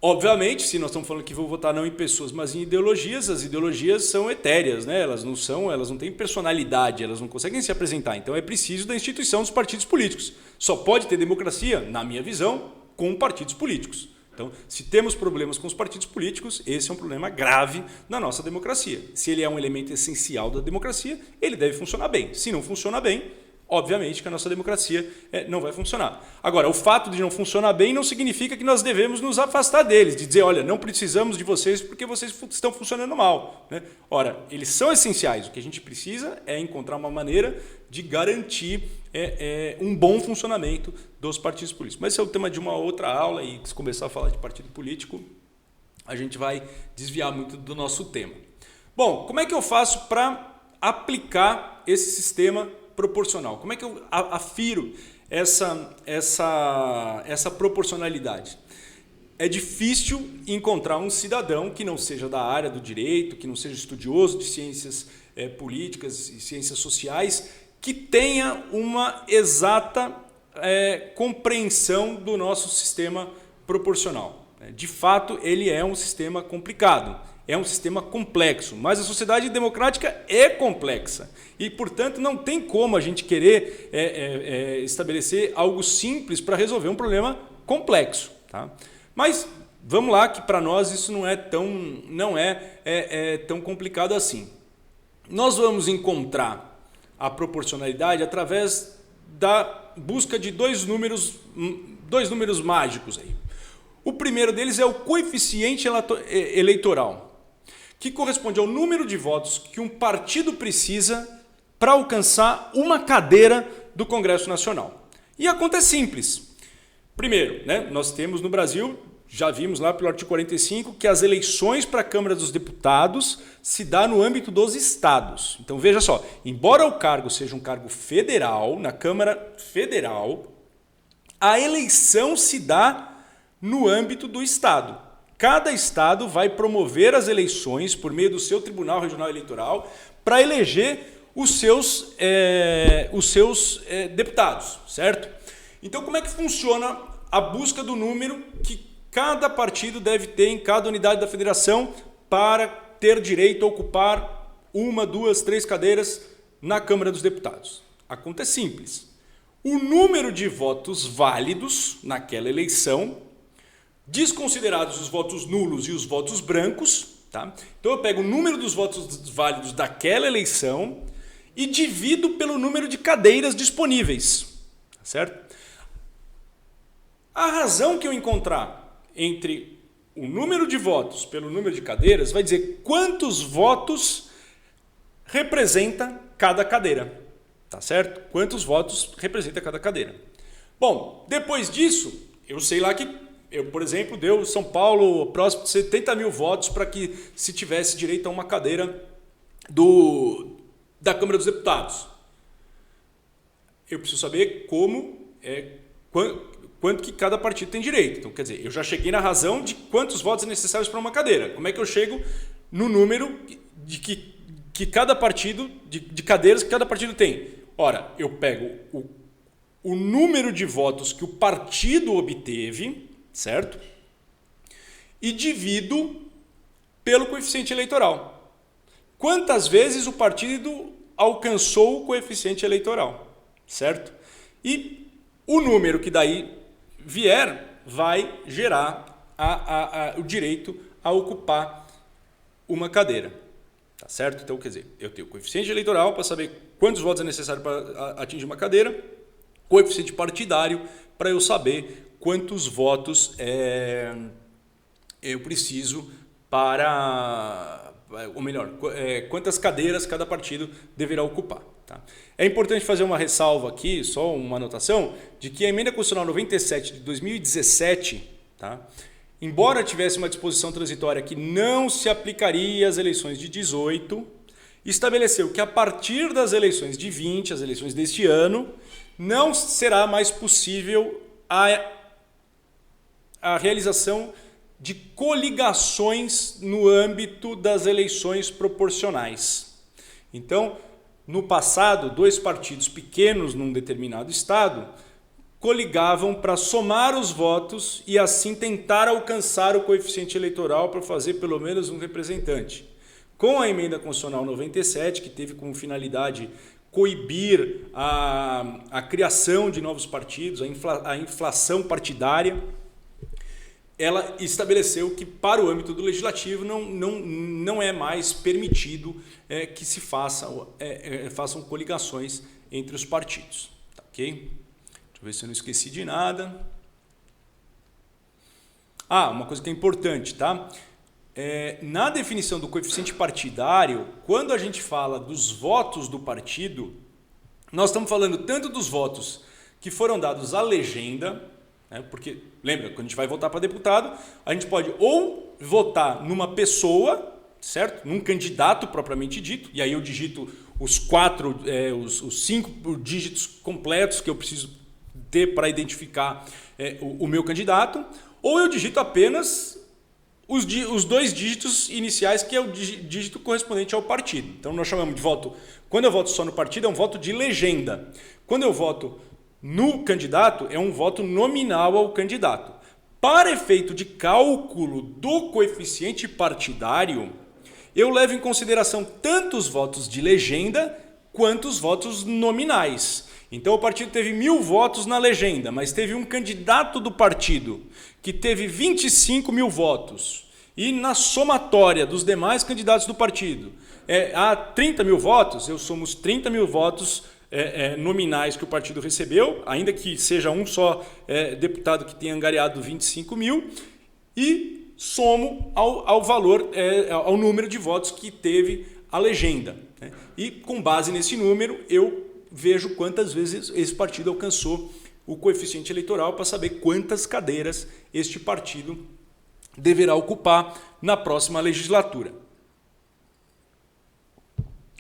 Obviamente, se nós estamos falando que vou votar não em pessoas, mas em ideologias, as ideologias são etéreas, elas não têm personalidade, elas não conseguem se apresentar. Então é preciso da instituição dos partidos políticos. Só pode ter democracia, na minha visão, com partidos políticos. Então, se temos problemas com os partidos políticos, esse é um problema grave na nossa democracia. Se ele é um elemento essencial da democracia, ele deve funcionar bem. Se não funciona bem, obviamente que a nossa democracia não vai funcionar. Agora, o fato de não funcionar bem não significa que nós devemos nos afastar deles, de dizer, olha, não precisamos de vocês porque vocês estão funcionando mal. Ora, eles são essenciais. O que a gente precisa é encontrar uma maneira de garantir um bom funcionamento dos partidos políticos. Mas esse é o tema de uma outra aula e se começar a falar de partido político, a gente vai desviar muito do nosso tema. Bom, como é que eu faço para aplicar esse sistema proporcional? Como é que eu afiro essa proporcionalidade? É difícil encontrar um cidadão que não seja da área do direito, que não seja estudioso de ciências políticas e ciências sociais, que tenha uma exata compreensão do nosso sistema proporcional. De fato, ele é um sistema complicado. É um sistema complexo, mas a sociedade democrática é complexa e, portanto, não tem como a gente querer estabelecer algo simples para resolver um problema complexo. Tá? Mas vamos lá, que para nós isso não é tão complicado assim. Nós vamos encontrar a proporcionalidade através da busca de dois números mágicos aí. O primeiro deles é o coeficiente eleitoral, que corresponde ao número de votos que um partido precisa para alcançar uma cadeira do Congresso Nacional. E a conta é simples. Primeiro, nós temos no Brasil, já vimos lá pelo artigo 45, que as eleições para a Câmara dos Deputados se dá no âmbito dos estados. Então veja só, embora o cargo seja um cargo federal, na Câmara Federal, a eleição se dá no âmbito do estado. Cada estado vai promover as eleições por meio do seu Tribunal Regional Eleitoral para eleger os seus deputados, certo? Então, como é que funciona a busca do número que cada partido deve ter em cada unidade da federação para ter direito a ocupar 1, 2, 3 cadeiras na Câmara dos Deputados? A conta é simples. O número de votos válidos naquela eleição, desconsiderados os votos nulos e os votos brancos, tá? Então eu pego o número dos votos válidos daquela eleição e divido pelo número de cadeiras disponíveis, certo? A razão que eu encontrar entre o número de votos pelo número de cadeiras vai dizer quantos votos representa cada cadeira, tá certo? Quantos votos representa cada cadeira. Bom, depois disso, eu sei lá que por exemplo, deu São Paulo próximo de 70 mil votos para que se tivesse direito a uma cadeira da Câmara dos Deputados. Eu preciso saber quanto que cada partido tem direito. Então, quer dizer, eu já cheguei na razão de quantos votos necessários para uma cadeira. Como é que eu chego no número de que cada partido, de cadeiras que cada partido tem? Ora, eu pego o número de votos que o partido obteve, certo? e divido pelo coeficiente eleitoral. Quantas vezes o partido alcançou o coeficiente eleitoral, certo? E o número que daí vier vai gerar o direito a ocupar uma cadeira, tá certo? Então, quer dizer, eu tenho o coeficiente eleitoral para saber quantos votos é necessário para atingir uma cadeira, coeficiente partidário para eu saber quantos votos eu preciso para, ou melhor, quantas cadeiras cada partido deverá ocupar. Tá? É importante fazer uma ressalva aqui, só uma anotação, de que a Emenda Constitucional 97 de 2017, tá? Embora tivesse uma disposição transitória que não se aplicaria às eleições de 18, estabeleceu que a partir das eleições de 20, as eleições deste ano, não será mais possível a realização de coligações no âmbito das eleições proporcionais. Então, no passado, dois partidos pequenos num determinado estado coligavam para somar os votos e assim tentar alcançar o coeficiente eleitoral para fazer pelo menos um representante. Com a Emenda Constitucional 97, que teve como finalidade coibir a criação de novos partidos, a inflação partidária, ela estabeleceu que para o âmbito do legislativo não é mais permitido que se façam coligações entre os partidos. Tá, ok? Deixa eu ver se eu não esqueci de nada. Uma coisa que é importante, tá? Na definição do coeficiente partidário, quando a gente fala dos votos do partido, nós estamos falando tanto dos votos que foram dados à legenda, porque, lembra, quando a gente vai votar para deputado, a gente pode ou votar numa pessoa, certo? Num candidato propriamente dito, e aí eu digito os 5 dígitos completos que eu preciso ter para identificar o meu candidato, ou eu digito apenas os 2 dígitos iniciais, que é o dígito correspondente ao partido. Então, nós chamamos de voto... Quando eu voto só no partido, é um voto de legenda. Quando eu voto no candidato, é um voto nominal ao candidato. Para efeito de cálculo do coeficiente partidário, eu levo em consideração tanto os votos de legenda quanto os votos nominais. Então, o partido teve 1.000 votos na legenda, mas teve um candidato do partido que teve 25.000 votos. E na somatória dos demais candidatos do partido, há 30.000 votos, eu somo os 30.000 votos nominais que o partido recebeu, ainda que seja um só deputado que tenha angariado 25.000, e somo ao valor, ao número de votos que teve a legenda. Né? E com base nesse número, eu vejo quantas vezes esse partido alcançou o coeficiente eleitoral para saber quantas cadeiras este partido deverá ocupar na próxima legislatura.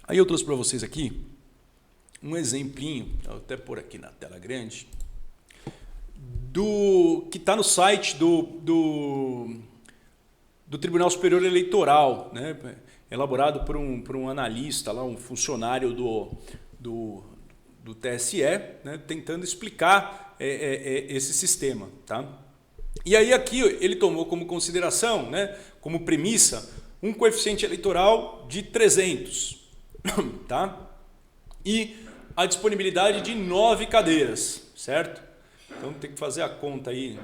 Aí eu trouxe para vocês aqui um exemplinho, vou até pôr aqui na tela grande, que está no site do Tribunal Superior Eleitoral, né? Elaborado por um analista, lá, um funcionário do TSE, né? Tentando explicar esse sistema. Tá? E aí aqui ele tomou como consideração, né, como premissa, um coeficiente eleitoral de 300. Tá? E a disponibilidade de 9 cadeiras, certo? Então tem que fazer a conta aí.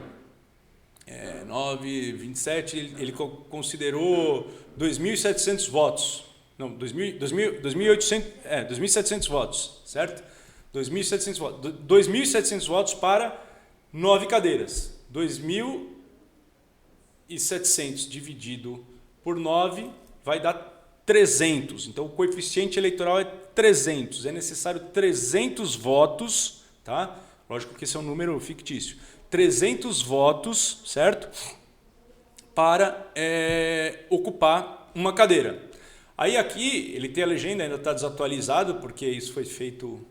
9, 27, ele considerou 2.700 votos. Não, 2.700 votos, certo? 2.700 votos. 2.700 votos para 9 cadeiras. 2.700 dividido por 9 vai dar 300. Então, o coeficiente eleitoral é 300. É necessário 300 votos, tá? Lógico que esse é um número fictício. 300 votos, certo? Para ocupar uma cadeira. Aí aqui, ele tem a legenda, ainda está desatualizado, porque isso foi feito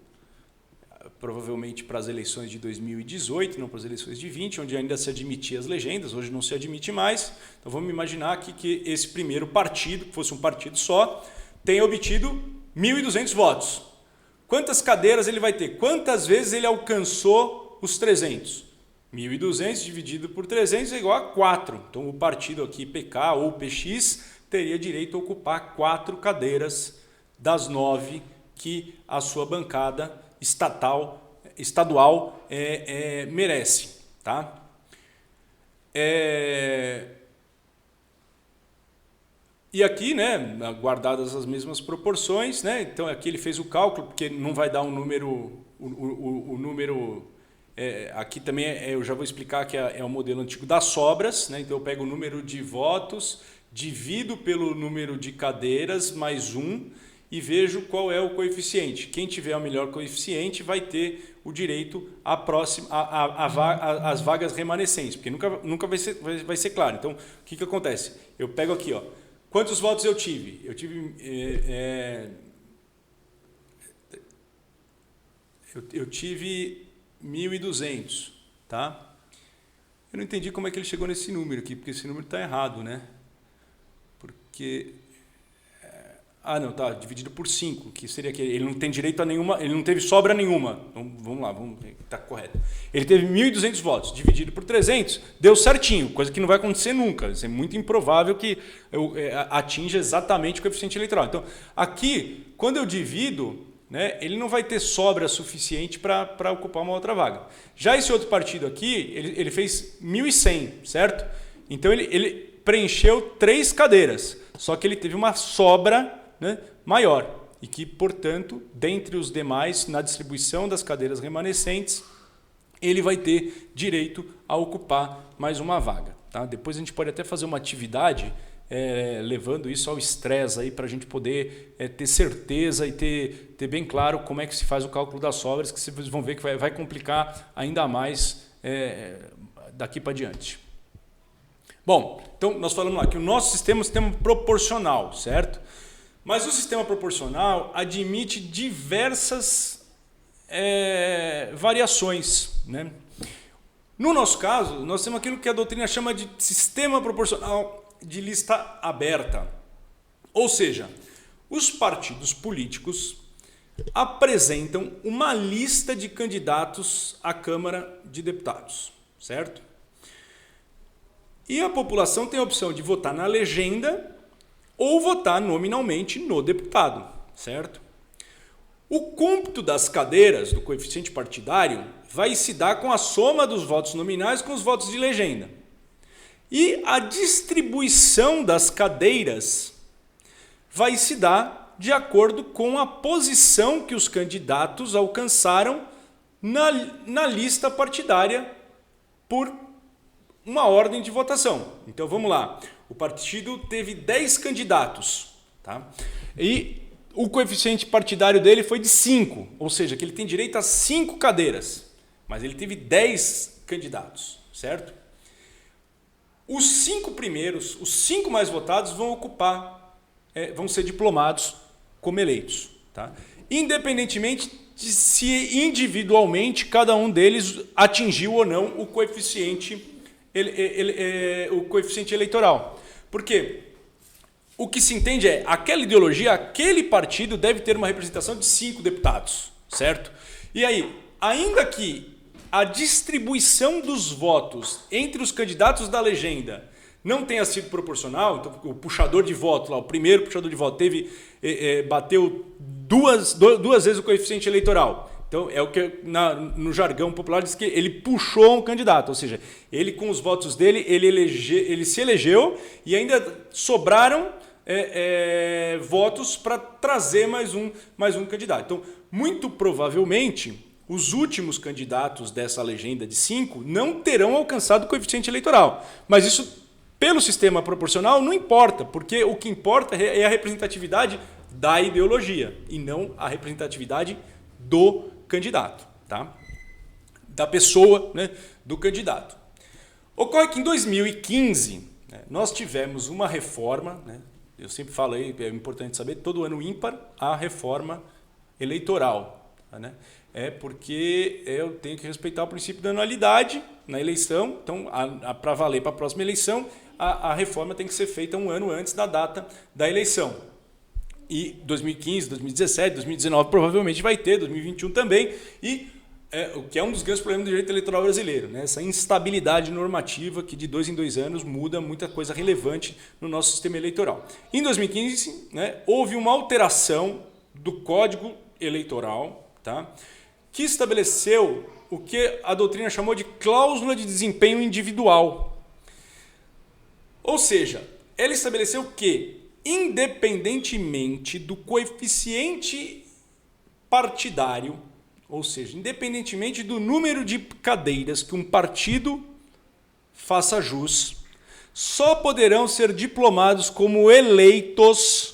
provavelmente para as eleições de 2018, não para as eleições de 20, onde ainda se admitia as legendas, hoje não se admite mais. Então vamos imaginar aqui que esse primeiro partido, que fosse um partido só, tenha obtido 1.200 votos. Quantas cadeiras ele vai ter? Quantas vezes ele alcançou os 300? 1.200 dividido por 300 é igual a 4. Então, o partido aqui, PK ou PX, teria direito a ocupar 4 cadeiras das 9 que a sua bancada estadual merece. Tá? E aqui, né, guardadas as mesmas proporções, né, então aqui ele fez o cálculo, porque não vai dar um número, o número, aqui também eu já vou explicar que é o modelo antigo das sobras, né, então eu pego o número de votos, divido pelo número de cadeiras mais 1 e vejo qual é o coeficiente. Quem tiver o melhor coeficiente vai ter o direito às vagas remanescentes, porque nunca vai ser claro. Então, o que acontece? Eu pego aqui, ó, quantos votos eu tive? Eu tive... eu tive 1.200, tá? Eu não entendi como é que ele chegou nesse número aqui, porque esse número está errado, né? Porque... Ah, não, tá, dividido por 5, que seria que ele não tem direito a nenhuma, ele não teve sobra nenhuma. Então, vamos lá, tá correto. Ele teve 1.200 votos, dividido por 300, deu certinho, coisa que não vai acontecer nunca. É muito improvável que atinja exatamente o coeficiente eleitoral. Então, aqui, quando eu divido, né, ele não vai ter sobra suficiente para ocupar uma outra vaga. Já esse outro partido aqui, ele fez 1.100, certo? Então, ele preencheu 3 cadeiras, só que ele teve uma sobra, né, maior e que, portanto, dentre os demais, na distribuição das cadeiras remanescentes, ele vai ter direito a ocupar mais uma vaga. Tá? Depois a gente pode até fazer uma atividade levando isso ao estresse aí para a gente poder ter certeza e ter bem claro como é que se faz o cálculo das sobras, que vocês vão ver que vai complicar ainda mais daqui para diante. Bom, então nós falamos lá que o nosso sistema é um sistema proporcional, certo? Mas o sistema proporcional admite diversas variações, né? No nosso caso, nós temos aquilo que a doutrina chama de sistema proporcional de lista aberta. Ou seja, os partidos políticos apresentam uma lista de candidatos à Câmara de Deputados, certo? E a população tem a opção de votar na legenda ou votar nominalmente no deputado, certo? O cômputo das cadeiras do coeficiente partidário vai se dar com a soma dos votos nominais com os votos de legenda. E a distribuição das cadeiras vai se dar de acordo com a posição que os candidatos alcançaram na lista partidária por uma ordem de votação. Então vamos lá. O partido teve 10 candidatos, tá? E o coeficiente partidário dele foi de 5, ou seja, que ele tem direito a 5 cadeiras, mas ele teve 10 candidatos, certo? Os 5 primeiros, os 5 mais votados vão vão ser diplomados como eleitos, tá? Independentemente de se individualmente cada um deles atingiu ou não o coeficiente eleitoral. Porque o que se entende é aquela ideologia, aquele partido deve ter uma representação de 5 deputados, certo? E aí, ainda que a distribuição dos votos entre os candidatos da legenda não tenha sido proporcional, então o puxador de voto lá, o primeiro puxador de voto bateu duas vezes o coeficiente eleitoral. Então, é o que no jargão popular diz que ele puxou um candidato, ou seja, ele com os votos dele, ele se elegeu e ainda sobraram votos para trazer mais um candidato. Então, muito provavelmente, os últimos candidatos dessa legenda de 5 não terão alcançado o coeficiente eleitoral. Mas isso, pelo sistema proporcional, não importa, porque o que importa é a representatividade da ideologia e não a representatividade do candidato, tá? Da pessoa, né, do candidato. Ocorre que em 2015 nós tivemos uma reforma, né, eu sempre falo aí, é importante saber, todo ano ímpar a reforma eleitoral, né? Porque eu tenho que respeitar o princípio da anualidade na eleição, então para valer para a próxima eleição a reforma tem que ser feita um ano antes da data da eleição. E 2015, 2017, 2019 provavelmente vai ter, 2021 também. E o que é um dos grandes problemas do direito eleitoral brasileiro, né? Essa instabilidade normativa que de 2 em 2 anos muda muita coisa relevante no nosso sistema eleitoral. Em 2015, né, houve uma alteração do Código Eleitoral, tá, que estabeleceu o que a doutrina chamou de cláusula de desempenho individual. Ou seja, ela estabeleceu que, independentemente do coeficiente partidário, ou seja, independentemente do número de cadeiras que um partido faça jus, só poderão ser diplomados como eleitos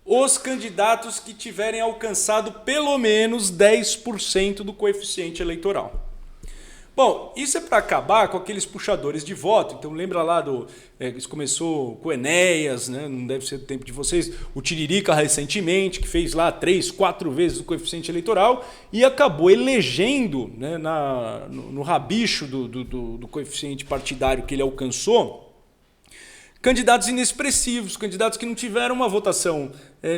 os candidatos que tiverem alcançado pelo menos 10% do coeficiente eleitoral. Bom, isso é para acabar com aqueles puxadores de voto. Então lembra lá isso começou com o Enéas, né? Não deve ser do tempo de vocês, o Tiririca recentemente, que fez lá 3, 4 vezes o coeficiente eleitoral e acabou elegendo, né, no rabicho do coeficiente partidário que ele alcançou, candidatos inexpressivos, candidatos que não tiveram uma votação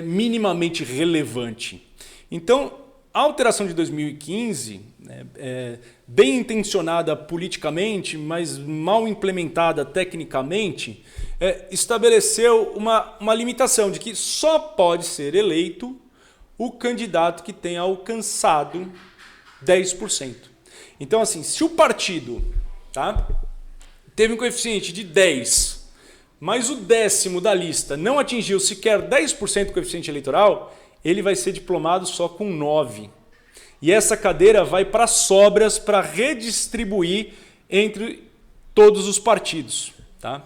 minimamente relevante. Então, a alteração de 2015, bem intencionada politicamente, mas mal implementada tecnicamente, estabeleceu uma limitação de que só pode ser eleito o candidato que tenha alcançado 10%. Então, assim, se o partido, tá, teve um coeficiente de 10, mas o 10º da lista não atingiu sequer 10% do coeficiente eleitoral, ele vai ser diplomado só com 9. E essa cadeira vai para sobras para redistribuir entre todos os partidos. Tá?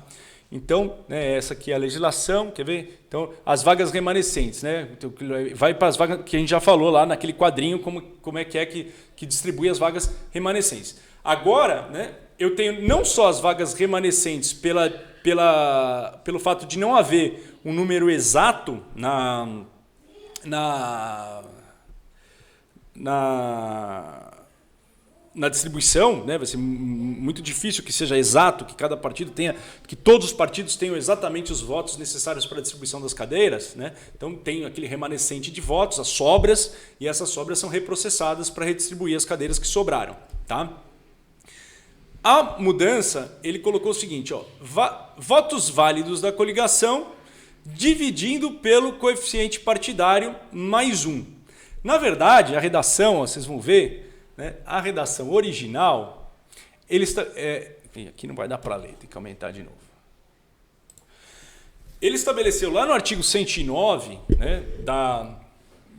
Então, né, essa aqui é a legislação, quer ver? Então, as vagas remanescentes, né? Então, vai para as vagas que a gente já falou lá naquele quadrinho, como é que distribui as vagas remanescentes. Agora, né, eu tenho não só as vagas remanescentes pelo fato de não haver um número exato na distribuição, né? Vai ser muito difícil que seja exato, que cada partido tenha, que todos os partidos tenham exatamente os votos necessários para a distribuição das cadeiras, né? Então tem aquele remanescente de votos, as sobras, e essas sobras são reprocessadas para redistribuir as cadeiras que sobraram, tá? A mudança, ele colocou o seguinte, ó, votos válidos da coligação dividindo pelo coeficiente partidário mais 1. Na verdade, a redação, ó, vocês vão ver, né, a redação original, ele está, aqui não vai dar para ler, tem que aumentar de novo. Ele estabeleceu lá no artigo 109, né,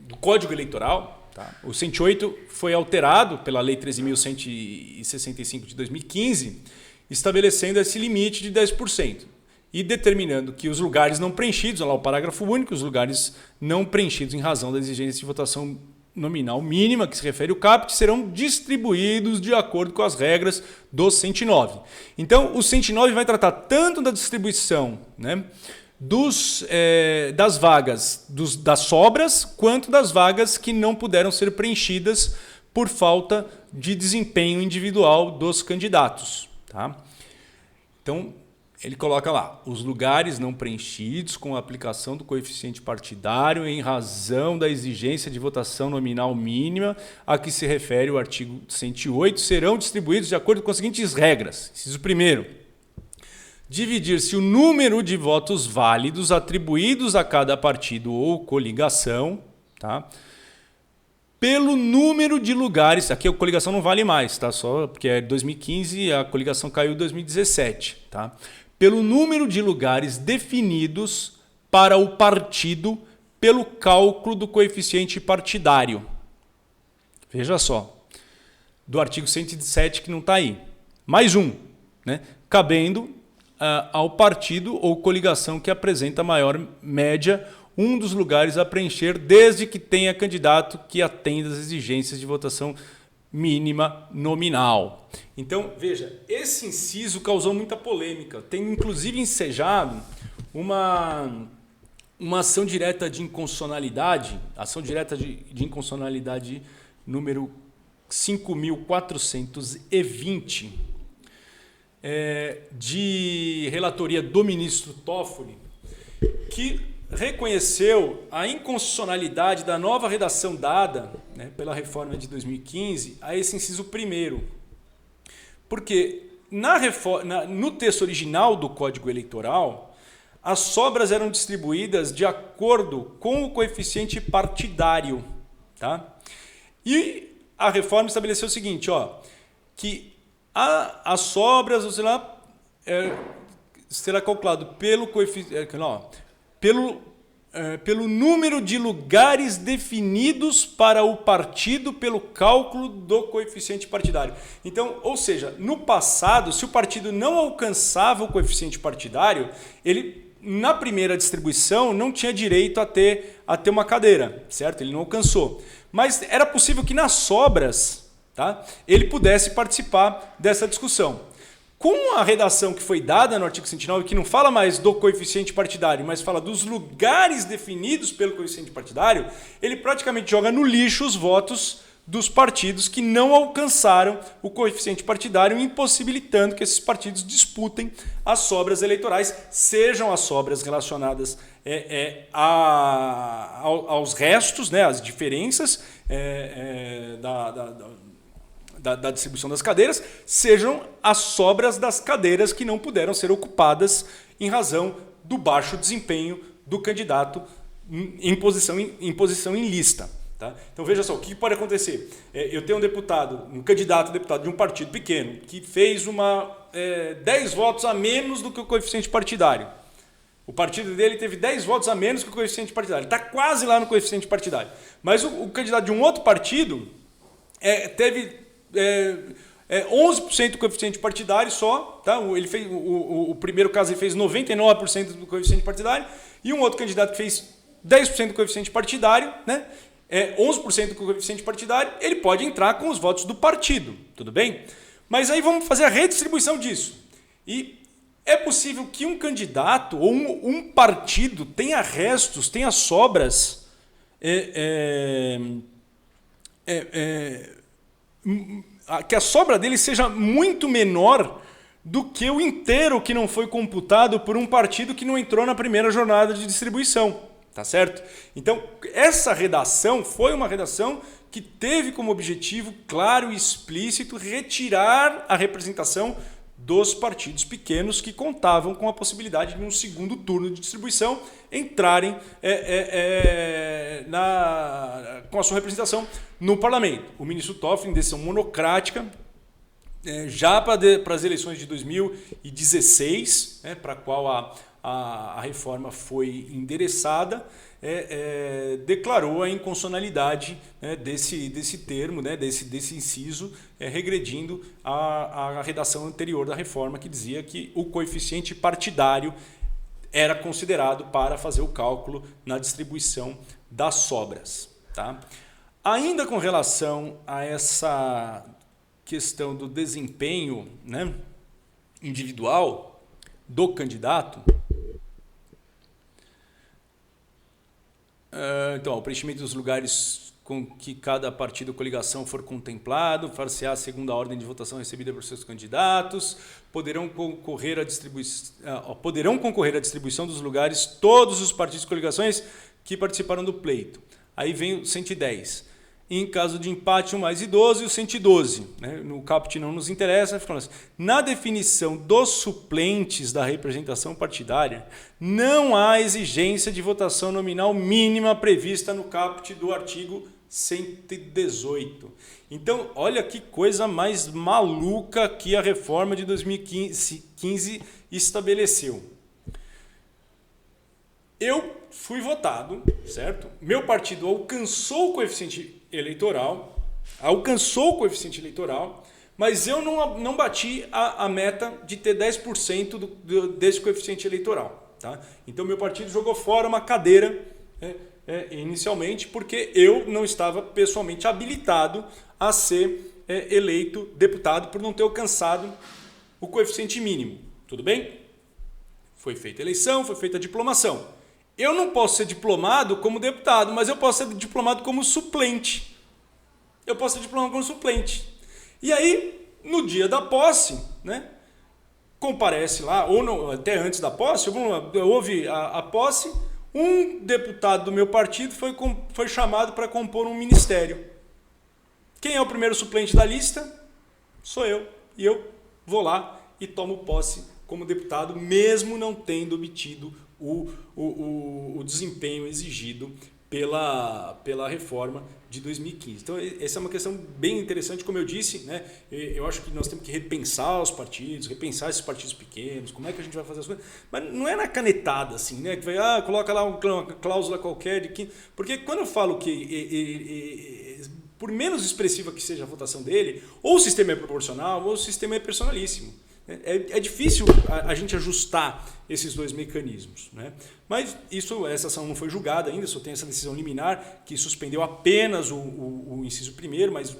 do Código Eleitoral, tá? O 108 foi alterado pela Lei 13.165 de 2015, estabelecendo esse limite de 10%. E determinando que os lugares não preenchidos, olha lá o parágrafo único, os lugares não preenchidos em razão da exigência de votação nominal mínima, que se refere ao caput, serão distribuídos de acordo com as regras do 109. Então, o 109 vai tratar tanto da distribuição, né, das vagas, das sobras, quanto das vagas que não puderam ser preenchidas por falta de desempenho individual dos candidatos. Tá? Então, ele coloca lá, os lugares não preenchidos com a aplicação do coeficiente partidário em razão da exigência de votação nominal mínima a que se refere o artigo 108 serão distribuídos de acordo com as seguintes regras. Inciso 1º, dividir-se o número de votos válidos atribuídos a cada partido ou coligação, tá? Pelo número de lugares, aqui a coligação não vale mais, tá? Só porque é 2015 e a coligação caiu em 2017, tá? Pelo número de lugares definidos para o partido pelo cálculo do coeficiente partidário. Veja só, do artigo 107 que não está aí. Mais 1, né? Cabendo ao partido ou coligação que apresenta maior média um dos lugares a preencher, desde que tenha candidato que atenda às exigências de votação mínima nominal. Então, veja, esse inciso causou muita polêmica. Tem, inclusive, ensejado uma ação direta de inconstitucionalidade, de inconstitucionalidade número 5.420, de relatoria do ministro Toffoli, que reconheceu a inconstitucionalidade da nova redação dada, né, pela reforma de 2015 a esse inciso 1º. Porque no texto original do Código Eleitoral, as sobras eram distribuídas de acordo com o coeficiente partidário. Tá? E a reforma estabeleceu o seguinte, que as sobras, será calculado pelo coeficiente, pelo número de lugares definidos para o partido pelo cálculo do coeficiente partidário. Então, ou seja, no passado, se o partido não alcançava o coeficiente partidário, ele, na primeira distribuição, não tinha direito a ter uma cadeira, certo? Ele não alcançou. Mas era possível que nas sobras, tá, ele pudesse participar dessa discussão. Com a redação que foi dada no artigo 109, que não fala mais do coeficiente partidário, mas fala dos lugares definidos pelo coeficiente partidário, ele praticamente joga no lixo os votos dos partidos que não alcançaram o coeficiente partidário, impossibilitando que esses partidos disputem as sobras eleitorais, sejam as sobras relacionadas aos restos, né, as diferenças da distribuição das cadeiras, sejam as sobras das cadeiras que não puderam ser ocupadas em razão do baixo desempenho do candidato em posição em lista. Tá? Então veja só, o que pode acontecer? Eu tenho um candidato a deputado de um partido pequeno que fez 10 votos a menos do que o coeficiente partidário. O partido dele teve 10 votos a menos que o coeficiente partidário. Ele está quase lá no coeficiente partidário. Mas o candidato de um outro partido teve 11% do coeficiente partidário só. Tá? Ele fez, o primeiro caso ele fez 99% do coeficiente partidário. E um outro candidato que fez 10% do coeficiente partidário, né? 11% do coeficiente partidário, ele pode entrar com os votos do partido, tudo bem? Mas aí vamos fazer a redistribuição disso. E é possível que um candidato ou um partido tenha restos, tenha sobras, que a sobra dele seja muito menor do que o inteiro que não foi computado por um partido que não entrou na primeira jornada de distribuição. Tá certo? Então, essa redação foi uma redação que teve como objetivo claro e explícito retirar a representação dos partidos pequenos que contavam com a possibilidade de, um segundo turno de distribuição, entrarem com a sua representação no parlamento. O ministro Toffoli, em decisão monocrática, já para as eleições de 2016, para a qual a reforma foi endereçada, declarou a inconstitucionalidade, né, desse termo, né, desse inciso, regredindo à redação anterior da reforma, que dizia que o coeficiente partidário era considerado para fazer o cálculo na distribuição das sobras. Tá? Ainda com relação a essa questão do desempenho, né, individual do candidato, então, o preenchimento dos lugares com que cada partido ou coligação for contemplado, far-se-á segundo a ordem de votação recebida por seus candidatos, poderão concorrer à distribuição dos lugares todos os partidos e coligações que participaram do pleito. Aí vem o 110. Em caso de empate, o mais idoso e o 112. Né? No caput não nos interessa. Assim, na definição dos suplentes da representação partidária, não há exigência de votação nominal mínima prevista no caput do artigo 118. Então, olha que coisa mais maluca que a reforma de 2015 estabeleceu. Eu fui votado, certo? Meu partido alcançou o coeficiente eleitoral, mas eu não bati a meta de ter 10% desse coeficiente eleitoral. Tá? Então, meu partido jogou fora uma cadeira, inicialmente, porque eu não estava pessoalmente habilitado a ser eleito deputado por não ter alcançado o coeficiente mínimo. Tudo bem? Foi feita a eleição, foi feita a diplomação. Eu não posso ser diplomado como deputado, mas eu posso ser diplomado como suplente. E aí, no dia da posse, né, comparece lá, ou não, até antes da posse, houve a posse, Um deputado do meu partido foi chamado para compor um ministério. Quem é o primeiro suplente da lista? Sou eu. E eu vou lá e tomo posse como deputado, mesmo não tendo obtido o desempenho exigido pela reforma de 2015. Então, essa é uma questão bem interessante, como eu disse, né? Eu acho que nós temos que repensar os partidos, repensar esses partidos pequenos, como é que a gente vai fazer as coisas, mas não é na canetada, assim, né? Que vai, coloca lá uma cláusula qualquer de que... Porque quando eu falo que, por menos expressiva que seja a votação dele, ou o sistema é proporcional, ou o sistema é personalíssimo. É difícil a gente ajustar esses dois mecanismos, né? Mas essa ação não foi julgada ainda, só tem essa decisão liminar que suspendeu apenas o inciso 1º, mas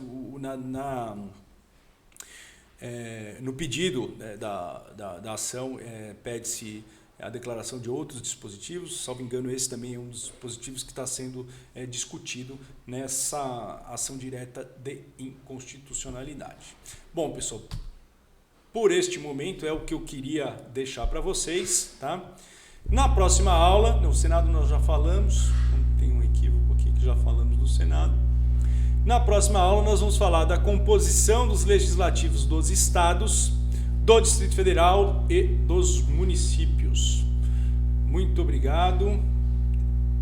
no pedido da ação pede-se a declaração de outros dispositivos. Salvo engano, esse também é um dos dispositivos que está sendo discutido nessa ação direta de inconstitucionalidade. Bom, pessoal, por este momento é o que eu queria deixar para vocês, tá? Na próxima aula, no Senado nós já falamos, tem um equívoco aqui que já falamos do Senado. Na próxima aula nós vamos falar da composição dos legislativos dos estados, do Distrito Federal e dos municípios. Muito obrigado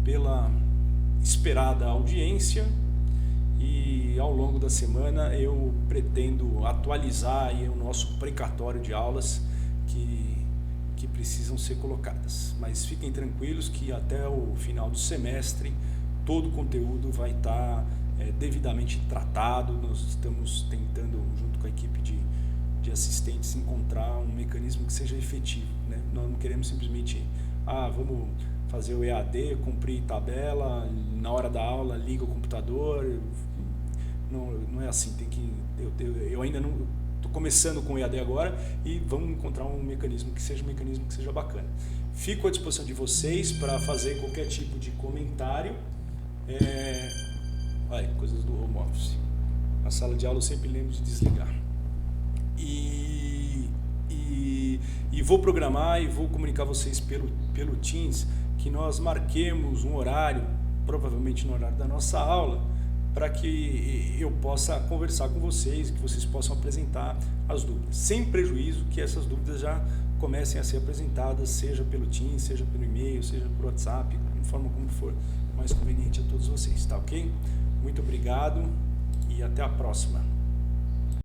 pela esperada audiência. E ao longo da semana eu pretendo atualizar aí o nosso precatório de aulas que precisam ser colocadas. Mas fiquem tranquilos que até o final do semestre todo o conteúdo vai estar devidamente tratado. Nós estamos tentando, junto com a equipe de assistentes, encontrar um mecanismo que seja efetivo, né? Nós não queremos simplesmente, vamos fazer o EAD, cumprir tabela, na hora da aula liga o computador. Não é assim, eu ainda não estou começando com o EAD agora e vamos encontrar um mecanismo que seja bacana. Fico à disposição de vocês para fazer qualquer tipo de comentário. Coisas do home office. Na sala de aula eu sempre lembro de desligar. E vou programar e vou comunicar a vocês pelo Teams que nós marquemos um horário, provavelmente no horário da nossa aula, para que eu possa conversar com vocês, que vocês possam apresentar as dúvidas, sem prejuízo que essas dúvidas já comecem a ser apresentadas, seja pelo Teams, seja pelo e-mail, seja por WhatsApp, de forma como for mais conveniente a todos vocês, tá ok? Muito obrigado e até a próxima.